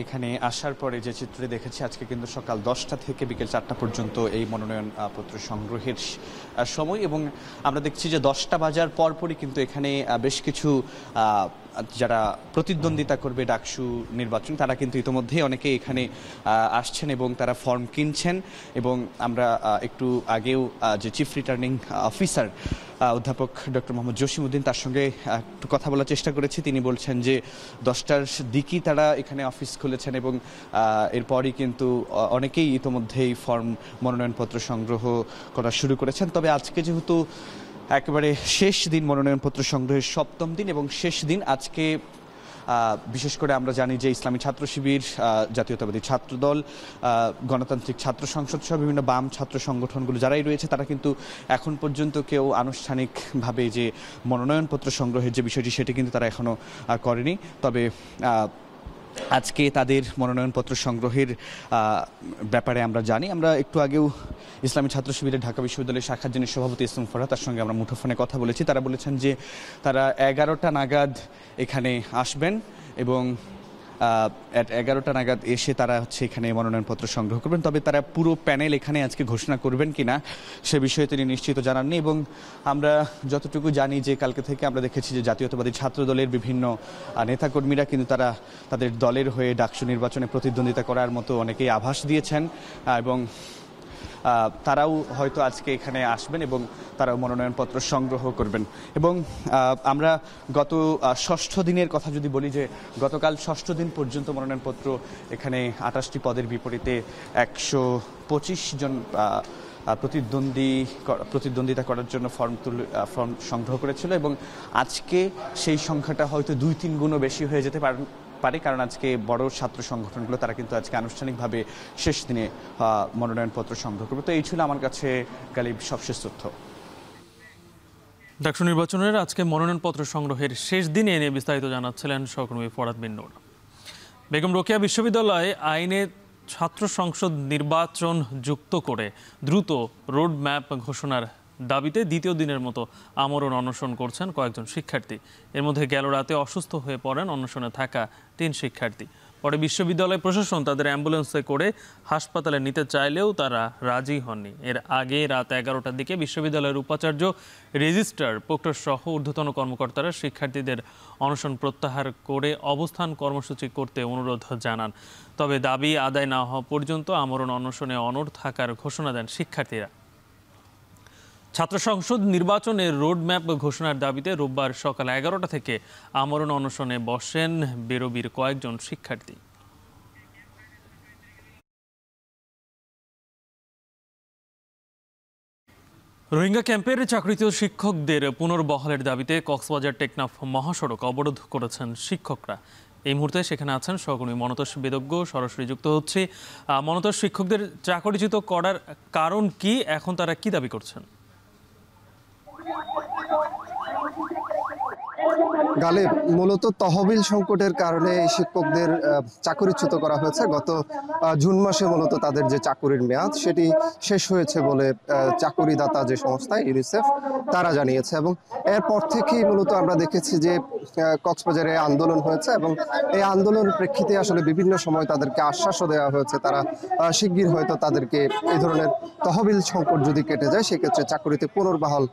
এখানে আসার পরে যে চিত্রটি দেখেছি, আজকে কিন্তু সকাল 10টা থেকে বিকেল 4টা পর্যন্ত এই মনোনয়নপত্র সংগ্রহের সময়, এবং আমরা দেখছি যে 10টা বাজার পরপরই কিন্তু এখানে বেশ কিছু যারা প্রতিদ্বন্দ্বিতা করবে ডাকসু নির্বাচন, তারা কিন্তু ইতোমধ্যেই অনেকে এখানে আসছেন এবং তারা ফর্ম কিনছেন। এবং আমরা একটু আগেও যে চিফ রিটার্নিং অফিসার অধ্যাপক ডক্টর মোহাম্মদ জসিমউদ্দিন, তার সঙ্গে একটু কথা বলার চেষ্টা করেছি। তিনি বলছেন যে 10টার দিকই তারা এখানে অফিস খুলেছেন এবং এরপরই কিন্তু অনেকেই ইতোমধ্যেই ফর্ম মনোনয়নপত্র সংগ্রহ করা শুরু করেছেন। তবে আজকে যেহেতু একেবারে শেষ দিন, মনোনয়নপত্র সংগ্রহের 7ম দিন এবং শেষ দিন, আজকে বিশেষ করে আমরা জানি যে ইসলামী ছাত্র শিবির, জাতীয়তাবাদী ছাত্রদল, গণতান্ত্রিক ছাত্র সংসদ সহ বিভিন্ন বাম ছাত্র সংগঠনগুলো যারাই রয়েছে, তারা কিন্তু এখন পর্যন্ত কেউ আনুষ্ঠানিকভাবে যে মনোনয়নপত্র সংগ্রহের যে বিষয়টি, সেটি কিন্তু তারা এখনও করেনি। তবে আজকে তাদের মনোনয়নপত্র সংগ্রহের ব্যাপারে আমরা জানি। আমরা একটু আগেও ইসলামী ছাত্র শিবিরের ঢাকা বিশ্ববিদ্যালয়ের শাখার যিনি সভাপতি ইসলাম ফরহাদ, তার সঙ্গে আমরা মুঠোফোনে কথা বলেছি। তারা বলেছেন যে তারা 11টা নাগাদ এখানে আসবেন এবং 11টা নাগাদ এসে তারা এখানে মনোনয়নপত্র সংগ্রহ করবেন। তবে তারা পুরো প্যানেল এখানে আজকে ঘোষণা করবেন কিনা সে বিষয়ে তিনি নিশ্চিত জানাননি। এবং আমরা যতটুকু জানি যে কালকে থেকে আমরা দেখেছি যে জাতীয়তাবাদী ছাত্র দলের বিভিন্ন নেতাকর্মীরা কিন্তু তারা তাদের দলের হয়ে ডাকসু নির্বাচনে প্রতিদ্বন্দ্বিতা করার মতো অনেকেই আভাস দিয়েছেন এবং তারাও হয়তো আজকে এখানে আসবেন এবং তারাও মনোনয়নপত্র সংগ্রহ করবেন। এবং আমরা গত 6ষ্ঠ দিনের কথা যদি বলি, যে গতকাল 6ষ্ঠ দিন পর্যন্ত মনোনয়নপত্র এখানে 28টি পদের বিপরীতে 125 জন প্রতিদ্বন্দ্বিতা করার জন্য ফর্ম সংগ্রহ করেছিল এবং আজকে সেই সংখ্যাটা হয়তো 2-3 গুণও বেশি হয়ে যেতে পারে, কারণ আজকে বড় ছাত্র সংগঠনগুলো তারা কিন্তু আজকে আনুষ্ঠানিকভাবে শেষ দিনে মনোনয়নপত্র সংগ্রহ করবে। তো এই ছিল আমার কাছে গালিব সবশেষ তথ্য। ডাকসু নির্বাচনের আজকে মনোনয়নপত্র সংগ্রহের শেষ দিনে এ নিয়ে বিস্তারিত জানাচ্ছিলেন সহকর্মী ফরহাদ বিন নূর। বেগম রোকেয়া বিশ্ববিদ্যালয়ে আইনে ছাত্র সংসদ নির্বাচন যুক্ত করে দ্রুত রোড ম্যাপ ঘোষণার দাবিতে দ্বিতীয় দিনের মতো আমরণ অনশন করছেন কয়েকজন শিক্ষার্থী। এর মধ্যে গেল রাতে অসুস্থ হয়ে পড়েন অনশনে থাকা 3 শিক্ষার্থী। পরে বিশ্ববিদ্যালয় প্রশাসন তাদের অ্যাম্বুলেন্সে করে হাসপাতালে নিতে চাইলেও তারা রাজি হননি। এর আগে রাত 11টার দিকে বিশ্ববিদ্যালয়ের উপাচার্য, রেজিস্ট্রার, প্রক্টর সহ ঊর্ধ্বতন কর্মকর্তারা শিক্ষার্থীদের অনশন প্রত্যাহার করে অবস্থান কর্মসূচি করতে অনুরোধ জানান। তবে দাবি আদায় না হওয়া পর্যন্ত আমরণ অনশনে অনড় থাকার ঘোষণা দেন শিক্ষার্থীরা। ছাত্র সংসদ নির্বাচনের রোডম্যাপ ঘোষণার দাবিতে রোববার সকাল 11টা থেকে আমরণ অনশনে বসেন বেরোবির কয়েকজন শিক্ষার্থী। রোহিঙ্গা ক্যাম্পের চাকরিত শিক্ষকদের পুনর্বহালের দাবিতে কক্সবাজার টেকনাফ মহাসড়ক অবরোধ করেছেন শিক্ষকরা। এই মুহূর্তে সেখানে আছেন সহকর্মী মনতোষ বেদজ্ঞ, সরাসরি যুক্ত হচ্ছে। মনতোষ, শিক্ষকদের চাকরিচ্যুত করার কারণ কি, এখন তারা কি দাবি করছেন? গালিব, মূলত তহবিল সংকটের কারণে এই শিক্ষকদের চাকরিচ্যুত করা হয়েছে। গত জুন মাসে মূলত তাদের যে চাকুরির মেয়াদ সেটি শেষ হয়েছে বলে চাকুরিদাতা যে সংস্থা ইউনিসেফ তারা জানিয়েছে। এবং এরপর থেকেই মূলত আমরা দেখেছি যে কক্সবাজারে আন্দোলন হয়েছে এবং এই আন্দোলনের প্রেক্ষিতে আসলে বিভিন্ন সময় তাদেরকে আশ্বাসও দেওয়া হয়েছে তারা শিগগির হয়তো তাদেরকে এই ধরনের তহবিল সংকট যদি কেটে যায় সেক্ষেত্রে চাকরিতে পুনর্বহাল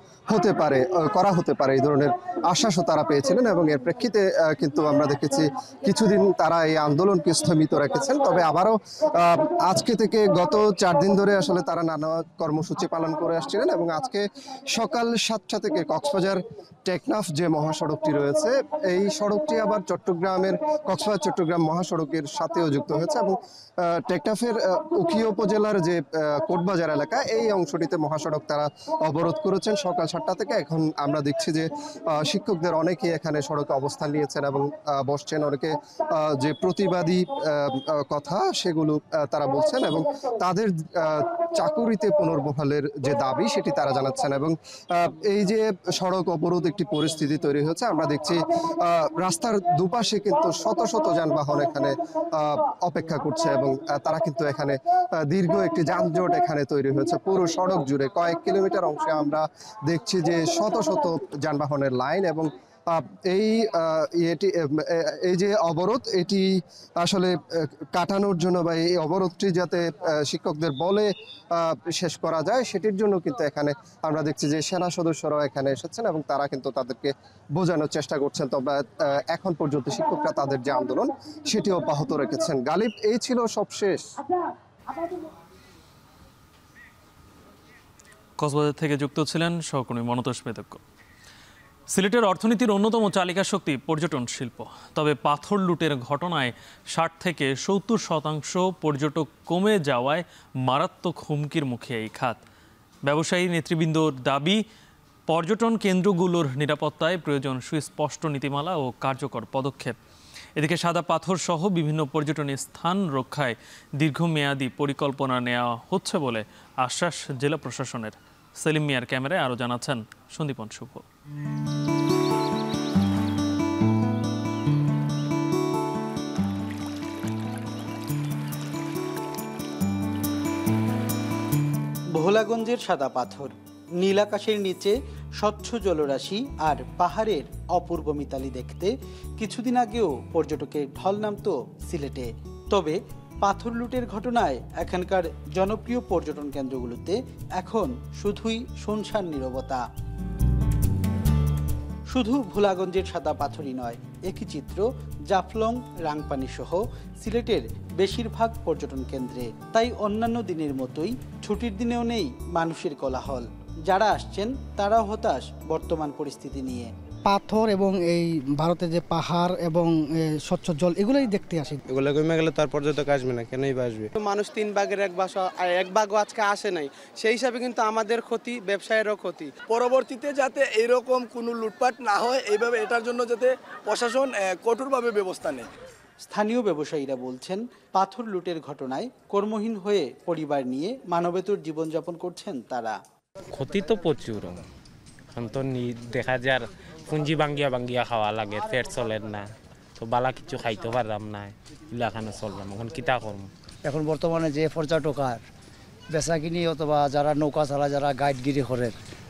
করা হতে পারে, এই ধরনের আশ্বাসও তারা পেয়েছিলেন। এবং এর প্রেক্ষিতে কিন্তু আমরা দেখেছি কিছুদিন তারা এই আন্দোলনকে স্থগিত রেখেছেন। তবে আবারও আজকে থেকে গত 4 দিন ধরে আসলে তারা নানা কর্মসূচি পালন করে আসছিলেন এবং আজকে সকাল 7টা থেকে কক্সবাজার টেকনাফ যে মহাসড়কটি রয়েছে এই সড়কটি আবার কক্সবাজার চট্টগ্রাম মহাসড়কের সাথেও যুক্ত হয়েছে এবং টেকনাফের উখিয়া উপজেলার যে কোটবাজার এলাকা এই অংশটিতে মহাসড়ক তারা অবরোধ করেছেন সকাল 7টা থেকে। এখন আমরা দেখছি যে শিক্ষকদের অনেকেই এখানে সড়কে অবস্থান নিয়েছেন এবং বসছেন, অনেকে যে প্রতিবাদী কথা সেগুলো তারা বলছেন এবং তাদের চাকুরিতে পুনর্বহালের যে দাবি সেটি তারা জানাচ্ছেন। এবং এই যে সড়ক অবরোধ একটি পরিস্থিতি তৈরি হয়েছে, আমরা দেখছি রাস্তার দুপাশে কিন্তু শত শত যানবাহন এখানে অপেক্ষা করছে এবং তারা কিন্তু এখানে দীর্ঘ একটি যানজট এখানে তৈরি হয়েছে পুরো সড়ক জুড়ে। কয়েক কিলোমিটার অংশে আমরা দেখছি যে শত শত যানবাহনের লাইন এবং এই যে অবরোধ এটি আসলে কাটানোর জন্য বা এই অবরোধটি যাতে শিক্ষকদের বলে শেষ করা যায় সেটির জন্য কিন্তু এখানে আমরা দেখছি যে সেনা সদস্যরাও এখানে এসেছেন এবং তারা কিন্তু তাদেরকে বোঝানোর চেষ্টা করছেন। তবে এখন পর্যন্ত শিক্ষকরা তাদের যে আন্দোলন সেটি অব্যাহত রেখেছেন। গালিব, এই ছিল সবশেষ। কক্সবাজার থেকে যুক্ত ছিলেন সহকর্মী মনতোষ বেদজ্ঞ। সিলেটের অর্থনীতির অন্যতম চালিকা শক্তি পর্যটন শিল্প। তবে পাথর লুটের ঘটনায় ৬০ থেকে ৭০% পর্যটক কমে যাওয়ায় মারাত্মক হুমকির মুখে এই খাত। ব্যবসায়ী নেতৃবৃন্দর দাবি, পর্যটন কেন্দ্রগুলোর নিরাপত্তায় প্রয়োজন সুস্পষ্ট নীতিমালা ও কার্যকর পদক্ষেপ। এদিকে সাদা পাথর সহ বিভিন্ন পর্যটনী স্থান রক্ষায় দীর্ঘমেয়াদী পরিকল্পনা নেওয়া হচ্ছে বলে আশ্বাস জেলা প্রশাসনের। সেলিম মিয়ার ক্যামেরায় আরও জানাচ্ছেন সন্দীপন শুভ। ভোলাগঞ্জের সাদা পাথর, নীল আকাশের নিচে স্বচ্ছ জলরাশি আর পাহাড়ের অপূর্ব মিতালি দেখতে কিছুদিন আগেও পর্যটকের ঢল নামতো সিলেটে। তবে পাথর লুটের ঘটনায় এখানকার জনপ্রিয় পর্যটন কেন্দ্রগুলোতে এখন শুধুই শুনশান নীরবতা। শুধু ভোলাগঞ্জের সাদা পাথরই নয়, একই চিত্র জাফলং, রাংপানি সহ সিলেটের বেশিরভাগ পর্যটন কেন্দ্রে। তাই অন্যান্য দিনের মতোই ছুটির দিনেও নেই মানুষের কোলাহল। যারা আসছেন তারাও হতাশ বর্তমান পরিস্থিতি নিয়ে। পাথর এবং এই ভারতে যে পাহাড় এবং স্বচ্ছ জল এগুলোই দেখতে আসি। এগুলো কমে গেলে তার পর্যটক আসবে না, কেনই বা আসবে? মানুষ 3 ভাগের 1 ভাগও আজকে আসে নাই, সেই হিসাবে কিন্তু আমাদের ক্ষতি, ব্যবসায়েরও ক্ষতি। পরবর্তীতে যাতে এরকম কোনো লুটপাট না হয়, এইভাবে এটার জন্য যাতে প্রশাসন কঠোরভাবে ব্যবস্থা নেয়। স্থানীয় ব্যবসায়ীরা বলছেন, পাথর লুটের ঘটনায় কর্মহীন হয়ে পরিবার নিয়ে মানবেতর জীবনযাপন করছেন তারা। ক্ষতি তো প্রচুর, এখন তো দেখা যায় পুঁজি ভাঙ্গিয়া খাওয়া লাগে, পেট চলেন না, তো বালা কিছু খাইতে পারলাম না, ইলাখানে চললাম, এখন কিতা করব। এখন বর্তমানে যে পর্যটক আর বেচা কিনি অথবা যারা নৌকা চালা, যারা গাইডগিরি করে,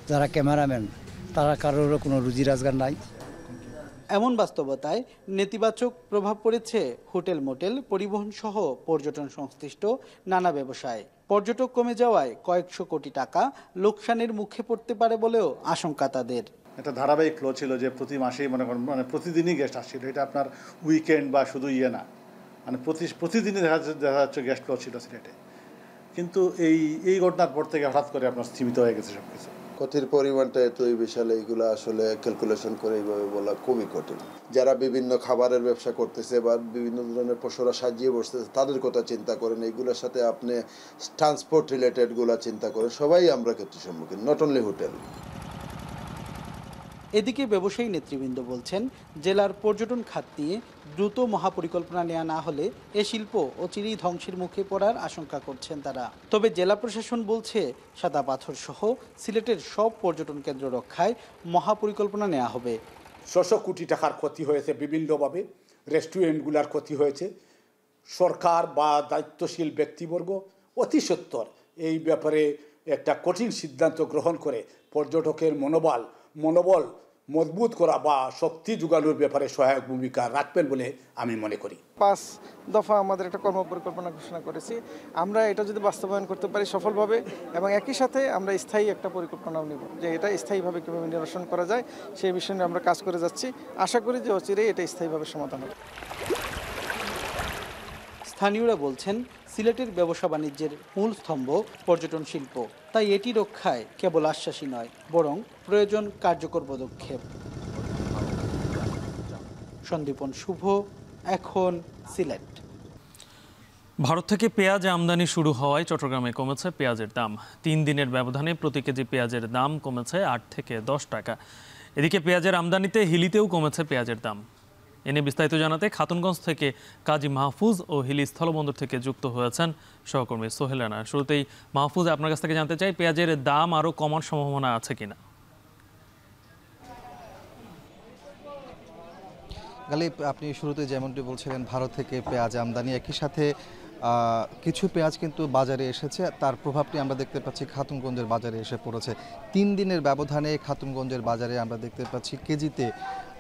যারা ক্যামেরাম্যান, তারা কারোর কোনো রুজি রোজগার নাই। এমন বাস্তবতায় নেতিবাচক প্রভাব পড়েছে হোটেল, মোটেল, পরিবহন সহ পর্যটন সংশ্লিষ্ট নানা ব্যবসায়। পর্যটক কমে যাওয়ায় কয়েকশো কোটি টাকা লোকসানের মুখে পড়তে পারে বলেও আশঙ্কা তাদের। একটা ধারাবাহিক ফ্লো ছিল যে প্রতি মাসেই মনে করেন প্রতিদিনই গেস্ট আসছিল। এটা আপনার উইকেন্ড বা শুধু না, প্রতিদিনই দেখা যাচ্ছে গেস্ট ফ্লো ছিল সিলেটে। কিন্তু এই ঘটনার পর থেকে হঠাৎ করে আপনার স্থিমিত হয়ে গেছে সব কিছু। ক্ষতির পরিমাণটা এতই বিশাল, এইগুলো আসলে ক্যালকুলেশন করে এইভাবে বলা খুবই কঠিন। যারা বিভিন্ন খাবারের ব্যবসা করতেছে বা বিভিন্ন ধরনের পশুরা সাজিয়ে বসতেছে, তাদের কথা চিন্তা করেন, এইগুলোর সাথে আপনি ট্রান্সপোর্ট রিলেটেডগুলো চিন্তা করেন, সবাই আমরা ক্ষতির সম্মুখীন, নট অনলি হোটেল। এদিকে ব্যবসায়ী নেতৃবৃন্দ বলছেন, জেলার পর্যটন খাত নিয়ে দ্রুত মহাপরিকল্পনা নেওয়া না হলে এ শিল্প অচিরেই ধ্বংসের মুখে পড়ার আশঙ্কা করছেন তারা। তবে জেলা প্রশাসন বলছে, সাদা পাথর সহ সিলেটের সব পর্যটন কেন্দ্র রক্ষায় মহাপরিকল্পনা নেওয়া হবে। ৬০০ কোটি টাকার ক্ষতি হয়েছে বিভিন্নভাবে, রেস্টুরেন্টগুলোর ক্ষতি হয়েছে। সরকার বা দায়িত্বশীল ব্যক্তিবর্গ অতি সত্বর এই ব্যাপারে একটা কঠিন সিদ্ধান্ত গ্রহণ করে পর্যটকের মনোবল মজবুত করা বা শক্তি যোগানোর ব্যাপারে সহায়ক ভূমিকা রাখবেন বলে আমি মনে করি। 5 দফা আমাদের একটা কর্ম পরিকল্পনা ঘোষণা করেছি। আমরা এটা যদি বাস্তবায়ন করতে পারি সফলভাবে, এবং একই সাথে আমরা স্থায়ী একটা পরিকল্পনাও নেব যে এটা স্থায়ীভাবে কীভাবে নিরসন করা যায়, সেই বিষয়ে আমরা কাজ করে যাচ্ছি। আশা করি যে অচিরেই এটা স্থায়ীভাবে সমাধান হবে। স্থানীয়রা বলছেন, সিলেটের ব্যবসা বাণিজ্যের মূল স্তম্ভ পর্যটন শিল্প। তাই এটি রক্ষায় কেবল আশ্বাসী নয়, বরং প্রয়োজন কার্যকর পদক্ষেপ। সন্দীপন শুভ, এখন সিলেট। ভারত থেকে পেঁয়াজ আমদানি শুরু হওয়ায় চট্টগ্রামে কমেছে পেঁয়াজের দাম। 3 দিনের ব্যবধানে প্রতি কেজি পেঁয়াজের দাম কমেছে 8 থেকে 10 টাকা। এদিকে পেঁয়াজের আমদানিতে হিলিতেও কমেছে পেঁয়াজের দাম। এনে বিস্তারিত জানাতে খাতুনগঞ্জ থেকে কাজী মাহফুজ ও হিলি স্থলবন্দর থেকে যুক্ত হয়েছেন সহকর্মী সোহেল রানা। শুরুতেই মাহফুজ, আপনার কাছ থেকে জানতে চাই, পেঁয়াজের দাম আরও কমার সম্ভাবনা আছে কিনা? গালিব, আপনি শুরুতে যেমনটি বলছিলেন, ভারত থেকে পেঁয়াজ আমদানি, একই সাথে কিছু পেঁয়াজ কিন্তু বাজারে এসেছে, তার প্রভাবটি আমরা দেখতে পাচ্ছি খাতুনগঞ্জের বাজারে এসে পড়েছে। 3 দিনের ব্যবধানে খাতুনগঞ্জের বাজারে আমরা দেখতে পাচ্ছি কেজিতে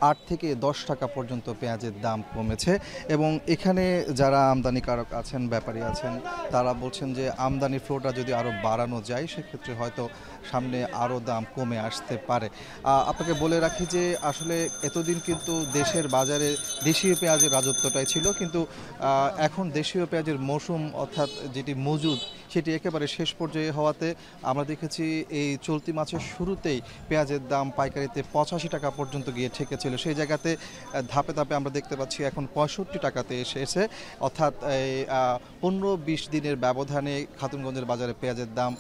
8 থেকে 10 টাকা পর্যন্ত পেঁয়াজের দাম কমেছে। এবং এখানে যারা আমদানিকারক আছেন, ব্যাপারী আছেন, তারা বলছেন যে আমদানি ফ্লোটা যদি আরও বাড়ানো যায় সেক্ষেত্রে হয়তো সামনে আরও দাম কমে আসতে পারে। আপনাকে বলে রাখি যে আসলে এতদিন কিন্তু দেশের বাজারে দেশীয় পেঁয়াজের রাজত্বটাই ছিল, কিন্তু এখন দেশীয় পেঁয়াজের মৌসুম অর্থাৎ যেটি মজুদ সেটি একেবারে শেষ পর্যায়ে হওয়াতে আমরা দেখেছি এই চলতি মাসের শুরুতেই পেঁয়াজের দাম পাইকারিতে 85 টাকা পর্যন্ত গিয়ে ঠেকেছিল। সেই জায়গাতে ধাপে ধাপে আমরা দেখতে পাচ্ছি এখন 65 টাকাতে এসেছে, অর্থাৎ এই 15-20 দিনের ব্যবধানে খাতুনগঞ্জের বাজারে পেঁয়াজের দাম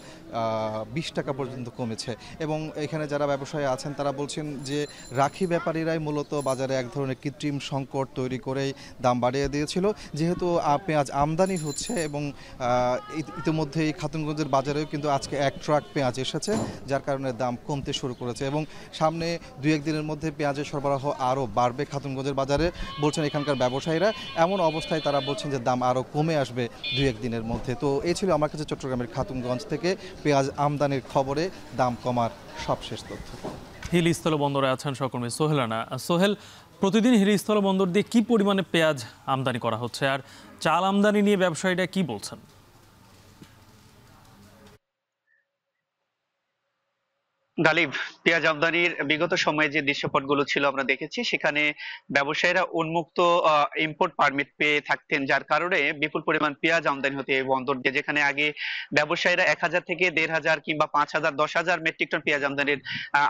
20 টাকা পর্যন্ত কমেছে। এবং এখানে যারা ব্যবসায়ী আছেন তারা বলছেন যে রাখি ব্যাপারীরাই মূলত বাজারে এক ধরনের কৃত্রিম সংকট তৈরি করেই দাম বাড়িয়ে দিয়েছিল। যেহেতু পেঁয়াজ আমদানি হচ্ছে এবং ইতিমধ্যেই খাতুনগঞ্জের বাজারেও কিন্তু আজকে 1 ট্রাক পেঁয়াজ এসেছে, যার কারণে দাম কমতে শুরু করেছে এবং সামনে 2-1 দিনের মধ্যে পেঁয়াজের সরবরাহ আরও বাড়বে খাতুনগঞ্জের বাজারে বলছেন এখানকার ব্যবসায়ীরা। এমন অবস্থায় তারা বলছেন যে দাম আরও কমে আসবে 2-1 দিনের মধ্যে। তো এই ছিল আমার কাছে চট্টগ্রামের খাতুনগঞ্জ থেকে পেঁয়াজ আমদানির খবরে দাম কমার সবশেষ তথ্য। হিলি স্থলবন্দরে আছেন সহকর্মী সোহেল রানা। সোহেল, প্রতিদিন হিলি স্থলবন্দর দিয়ে কি পরিমাণে পেঁয়াজ আমদানি করা হচ্ছে, আর চাল আমদানি নিয়ে ব্যবসায়ীরা কি বলছেন? গালিব, পেঁয়াজ আমদানির বিগত সময়ে যে দৃশ্যপটগুলো ছিল আমরা দেখেছি, সেখানে ব্যবসায়ীরা উন্মুক্ত ইম্পোর্ট পারমিট পেয়ে থাকতেন, যার কারণে বিপুল পরিমাণ পেঁয়াজ আমদানি হতে এই বন্দর দিয়ে, যেখানে আগে ব্যবসায়ীরা 1000 থেকে 1500 কিংবা 5000, 10,000 মেট্রিক টন পেঁয়াজ আমদানির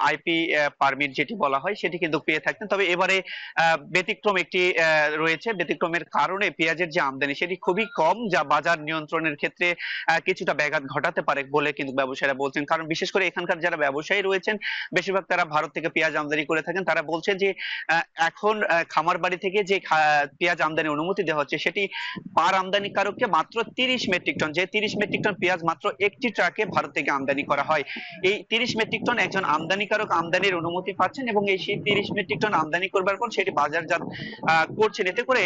আইপি পারমিট যেটি বলা হয় সেটি কিন্তু পেয়ে থাকতেন। তবে এবারে ব্যতিক্রম একটি রয়েছে। ব্যতিক্রমের কারণে পেঁয়াজের যে আমদানি সেটি খুবই কম, যা বাজার নিয়ন্ত্রণের ক্ষেত্রে কিছুটা ব্যাঘাত ঘটাতে পারে বলে কিন্তু ব্যবসায়ীরা বলছেন। কারণ বিশেষ করে এখানকার যারা ব্যবসায়ী রয়েছেন বেশিরভাগ তারা ভারত থেকে পেঁয়াজ আমদানি করে থাকেন। তারা বলছেন যে এখন খামার বাড়ি থেকে যে পেঁয়াজ আমদানি অনুমতি দেওয়া হচ্ছে সেটি পার আমদানিকারককে মাত্র 30 মেট্রিক টন, যে 30 মেট্রিক টন পেঁয়াজ মাত্র একটি ট্রাকে ভারত থেকে আমদানি করা হয়। এই 30 মেট্রিক টন একজন আমদানিকারক আমদানির অনুমতি পাচ্ছেন এবং এই 30 মেট্রিক টন আমদানি করবার পর সেটি বাজারজাত করছেন। এতে করে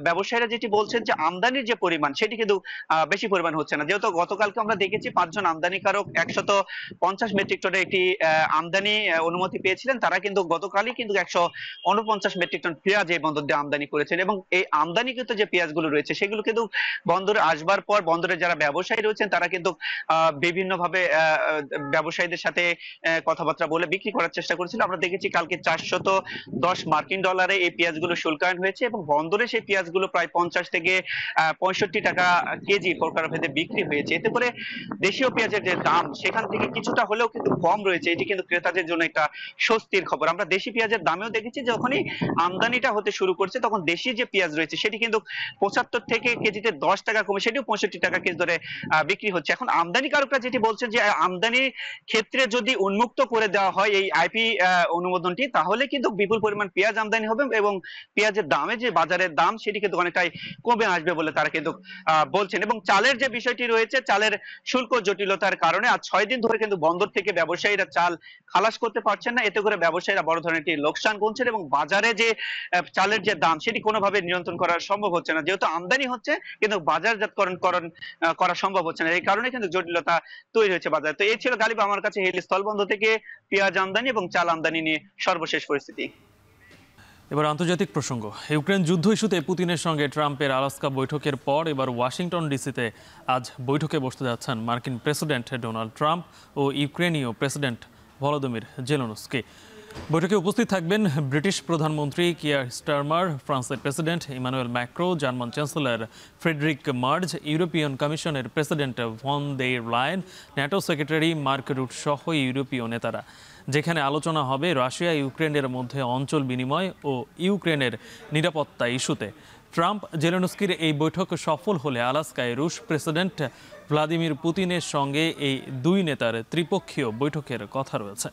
ব্যবসায়ীরা যেটি বলছেন যে আমদানির যে পরিমাণ সেটি কিন্তু বেশি পরিমাণ হচ্ছে না। যেহেতু গতকালকে আমরা দেখেছি 5 জন আমদানিকারক 150 মেট্রিক টনের একটি আমদানি অনুমতি পেয়েছিলেন, তারা কিন্তু গতকালই কিন্তু 149 মেট্রিক টন পেঁয়াজ এই বন্দর দিয়ে আমদানি করেছেন। এবং এই আমদানিকৃত যে পেঁয়াজগুলো রয়েছে সেগুলো কিন্তু বন্দরে আসবার পর বন্দরে যারা ব্যবসায়ী রয়েছেন তারা কিন্তু বিভিন্নভাবে ব্যবসায়ীদের সাথে কথাবার্তা বলে বিক্রি করার চেষ্টা করেছিল। আমরা দেখেছি কালকে $410 এই পেঁয়াজগুলো শুল্কায়ন হয়েছে এবং বন্দরে সেই পেঁয়াজগুলো প্রায় 50 থেকে 65 টাকা কেজি প্রকার ভেদে বিক্রি হয়েছে। এতে করে দেশীয় পেঁয়াজের যে দাম সেখান থেকে কিছুটা হলেও কিন্তু কম রয়েছে, এটি কিন্তু ক্রেতাদের জন্য একটা স্বস্তির খবর। আমরা দেশি পেঁয়াজের দামেও দেখেছি যখনই আমদানিটা হতে শুরু করছে তখন দেশি যে পেঁয়াজ রয়েছে সেটি কিন্তু 75 থেকে কেজিতে 10 টাকা কমে সেটিও 65 টাকা কেজি ধরে বিক্রি হচ্ছে। এখন আমদানিকারকরা যেটি বলছেন যে আমদানির ক্ষেত্রে যদি উন্মুক্ত করে দেওয়া হয় এই আইপি অনুমোদনটি, তাহলে কিন্তু বিপুল পরিমাণ পেঁয়াজ আমদানি হবে এবং পেঁয়াজের দামে যে বাজারের দাম সেটি কিন্তু অনেকটাই কমে আসবে বলে তারা কিন্তু বলছেন। এবং চালের যে বিষয়টি রয়েছে, চালের শুল্ক জটিলতার কারণে আজ 6 দিন ধরে কিন্তু বন্দর থেকে ব্যবসায়ীরা চাল খালাস করতে পারছেন না। এতে করে ব্যবসায়ীরা বড় ধরনের একটি লোকসান গুনছেন এবং বাজারে যে চালের যে দাম সেটি কোনোভাবে নিয়ন্ত্রণ করা সম্ভব হচ্ছে না, যেহেতু আমদানি হচ্ছে কিন্তু বাজারজাতকরণ করা সম্ভব হচ্ছে না। এই কারণে কিন্তু জটিলতা তৈরি হয়েছে বাজারে। তো এই ছিল গালিব আমার কাছে হিলি স্থলবন্দর থেকে পেঁয়াজ আমদানি এবং চাল আমদানি নিয়ে সর্বশেষ পরিস্থিতি। এবার আন্তর্জাতিক প্রসঙ্গ। ইউক্রেন যুদ্ধ ইস্যুতে পুতিনের সঙ্গে ট্রাম্পের আলাস্কা বৈঠকের পর এবার ওয়াশিংটন ডিসিতে আজ বৈঠকে বসতে যাচ্ছেন মার্কিন প্রেসিডেন্ট ডোনাল্ড ট্রাম্প ও ইউক্রেনীয় প্রেসিডেন্ট ভলোদিমির জেলেনস্কি। বৈঠকে উপস্থিত থাকবেন ব্রিটিশ প্রধানমন্ত্রী কিয়ার স্টারমার, ফ্রান্সের president Emmanuel Macron, German chancellor Friedrich Merz, European কমিশনের president von der Leyen, NATO secretary Mark Rutte সহ ইউরোপীয় নেতারা, যেখানে আলোচনা হবে রাশিয়া ইউক্রেনের মধ্যে অঞ্চল বিনিময় ও ইউক্রেনের নিরাপত্তা ইস্যুতে। ট্রাম্প জেলেনস্কির এই বৈঠক সফল হলে আলাস্কায় রুশ প্রেসিডেন্ট ভ্লাদিমির পুতিনের সঙ্গে এই দুই নেতার ত্রিপক্ষীয় বৈঠকের কথা রয়েছে।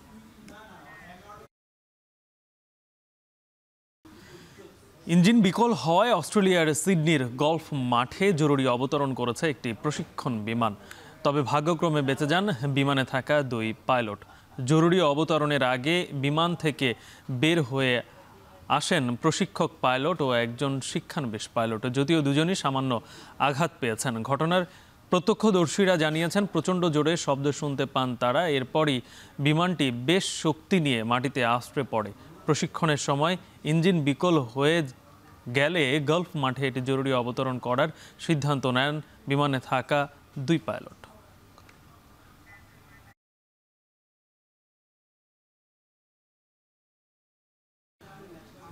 ইঞ্জিন বিকল হওয়ায় অস্ট্রেলিয়ার সিডনির গলফ মাঠে জরুরি অবতরণ করেছে একটি প্রশিক্ষণ বিমান। তবে ভাগ্যক্রমে বেঁচে যান বিমানে থাকা 2 পাইলট। জরুরি অবতরণের আগে বিমান থেকে বের হয়ে আসেন প্রশিক্ষক পাইলট ও একজন শিক্ষানবিশ পাইলট, যদিও দুজনই সামান্য আঘাত পেয়েছেন। ঘটনার প্রত্যক্ষদর্শীরা জানিয়েছেন প্রচণ্ড জোরে শব্দ শুনতে পান তারা। এরপরই বিমানটি বেশ শক্তি নিয়ে মাটিতে আছড়ে পড়ে। প্রশিক্ষণের সময় ইঞ্জিন বিকল হয়ে গেলে গালফ মাঠে এটি জরুরি অবতরণ করার সিদ্ধান্ত নেন বিমানে থাকা 2 পাইলট।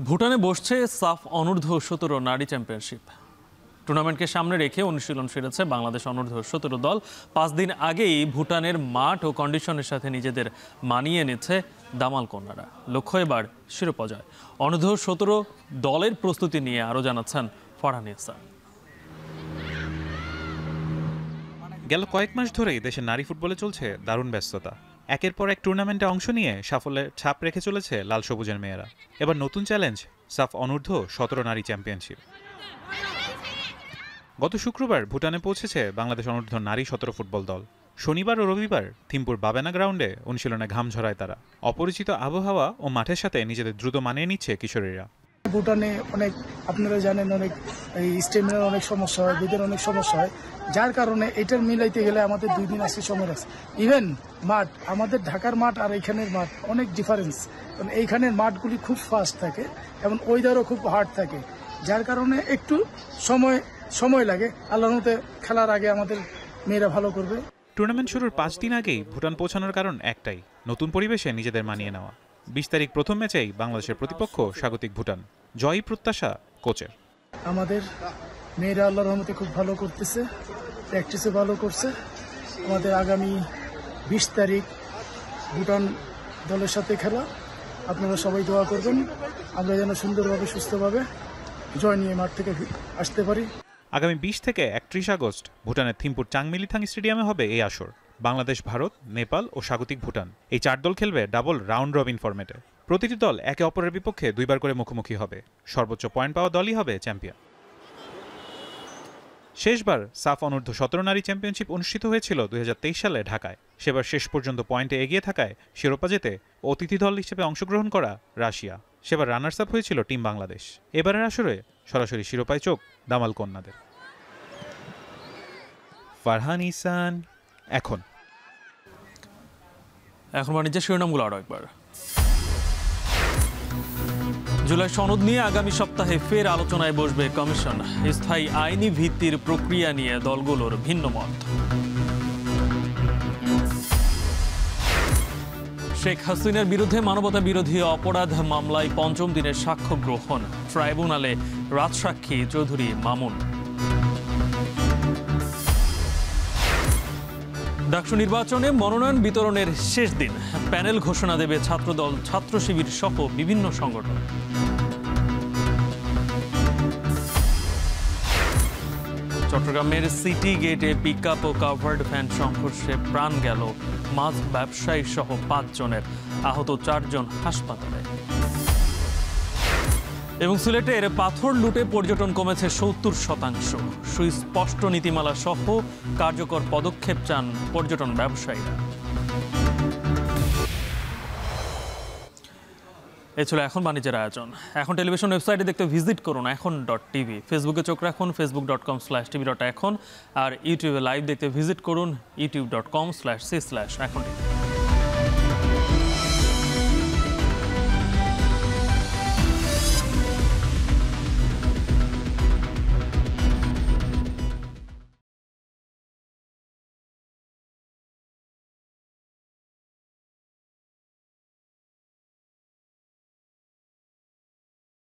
ভুটানে বসছে সাফ অনূর্ধ্ব-17 নারী চ্যাম্পিয়নশিপ। টুর্নামেন্টকে সামনে রেখে অনুশীলন সেরেছে বাংলাদেশ অনূর্ধ্ব-17 দল। 5 দিন আগেই ভুটানের মাঠ ও কন্ডিশনের সাথে নিজেদের মানিয়ে নিচ্ছে দামাল কন্যারা। লক্ষ্য এবার শিরোপা জয়। অনূর্ধ্ব-17 দলের প্রস্তুতি নিয়ে আরও জানাচ্ছেন ফরহান ইহসান। গেল কয়েক মাস ধরেই দেশের নারী ফুটবলে চলছে দারুণ ব্যস্ততা। একের পর এক টুর্নামেন্টে অংশ নিয়ে সাফল্যের ছাপ রেখে চলেছে লাল সবুজের মেয়েরা। এবার নতুন চ্যালেঞ্জ সাফ অনূর্ধ্ব-17 নারী চ্যাম্পিয়নশিপ। গত শুক্রবার ভুটানে পৌঁছেছে বাংলাদেশ অনূর্ধ্ব নারী 17 ফুটবল দল। শনিবার ও রবিবার থিম্পুর বাবেনা গ্রাউন্ডে অনুশীলনে ঘাম ঝরায় তারা। অপরিচিত আবহাওয়া ও মাঠের সাথে নিজেদের দ্রুত মানিয়ে নিচ্ছে কিশোরীরা। ভুটানে অনেক, আপনারা জানেন, অনেক এই স্টেমিনার অনেক সমস্যা হয়, বেদের অনেক সমস্যা হয়, যার কারণে এটার মিলাইতে গেলে আমাদের 2 দিন আসছে সময় আছে। ইভেন মাঠ, আমাদের ঢাকার মাঠ আর এইখানের মাঠ অনেক ডিফারেন্স, কারণ এইখানের মাঠগুলি খুব ফাস্ট থাকে এবং ওয়েদারও খুব হার্ড থাকে, যার কারণে একটু সময় লাগে। আল্লাহর মতে খেলার আগে আমাদের মেয়েরা ভালো করবে। টুর্নামেন্ট শুরুর 5 দিন আগেই ভুটান পৌঁছানোর কারণ একটাই, নতুন পরিবেশে নিজেদের মানিয়ে নেওয়া। 20 তারিখ প্রথম ম্যাচেই বাংলাদেশের প্রতিপক্ষ স্বাগতিক ভুটান। জয়ী প্রত্যাশা কোচের। আমাদের মেয়েরা আল্লাহর রহমতে খুব ভালো করতেছে, প্র্যাকটিসে ভালো করছে। আমাদের আগামী 20 তারিখ ভুটান দলের সাথে খেলা, আপনারা সবাই দোয়া করবেন আমরা যেন সুন্দরভাবে সুস্থভাবে জয় নিয়ে মাঠ থেকে আসতে পারি। আগামী 20 থেকে 31 আগস্ট ভুটানের থিম্পুর চাংমিলিথাং স্টেডিয়ামে হবে এই আসর। বাংলাদেশ, ভারত, নেপাল ও স্বাগতিক ভুটান, এই 4 দল খেলবে ডাবল রাউন্ড রবিন ফরম্যাটে। প্রতিটি দল একে অপরের বিপক্ষে 2 বার করে মুখোমুখি হবে। সর্বোচ্চ পয়েন্ট পাওয়া দলই হবে চ্যাম্পিয়ন। শেষবার সাফ অনূর্ধ্ব-17 নারী চ্যাম্পিয়নশিপ অনুষ্ঠিত হয়েছিল 2023 সালে ঢাকায়। সেবার শেষ পর্যন্ত পয়েন্টে এগিয়ে থাকায় শিরোপা জেতে অতিথি দল হিসেবে অংশগ্রহণ করা রাশিয়া। সেবার রানার্স আপ হয়েছিল টিম বাংলাদেশ। এবারের আসরে সরাসরি শিরোপায় চোখ দামাল কন্যাদের। ফরহান ইহসান, এখন বাণিজ্য শিরোনামগুলো আরও একবার। জুলাই সনদ নিয়ে আগামী সপ্তাহে ফের আলোচনায় বসবে কমিশন। স্থায়ী আইনি ভিত্তির প্রক্রিয়া নিয়ে দলগুলোর ভিন্ন মত। শেখ হাসিনার বিরুদ্ধে মানবতা বিরোধী অপরাধ মামলায় 5ম দিনের সাক্ষ্য গ্রহণ। ট্রাইব্যুনালে রাজসাক্ষী চৌধুরী মামুন। ডাকসু নির্বাচনে মনোনয়ন বিতরণের শেষ দিন। প্যানেল ঘোষণা দেবে ছাত্রদল, ছাত্র শিবির সহ বিভিন্ন সংগঠন। চট্টগ্রামের সিটি গেটে পিকআপ ও কাভার্ড ভ্যান সংঘর্ষে প্রাণ গেল মাছ ব্যবসায়ী সহ 5 জনের, আহত 4 জন হাসপাতালে। এবং সিলেটের পাথর লুটে পর্যটন কমেছে 70%। সুস্পষ্ট নীতিমালা সহ কার্যকর পদক্ষেপ চান পর্যটন ব্যবসায়ীরা। এই ছিল এখন বাণিজ্যের আয়োজন। এখন টেলিভিশন ওয়েবসাইটে দেখতে ভিজিট করুন এখন.tv। ফেসবুকে চোখ রাখুন facebook.com/tv.এখন। আর ইউটিউবে লাইভ দেখতে ভিজিট করুন youtube.com/c/এখন।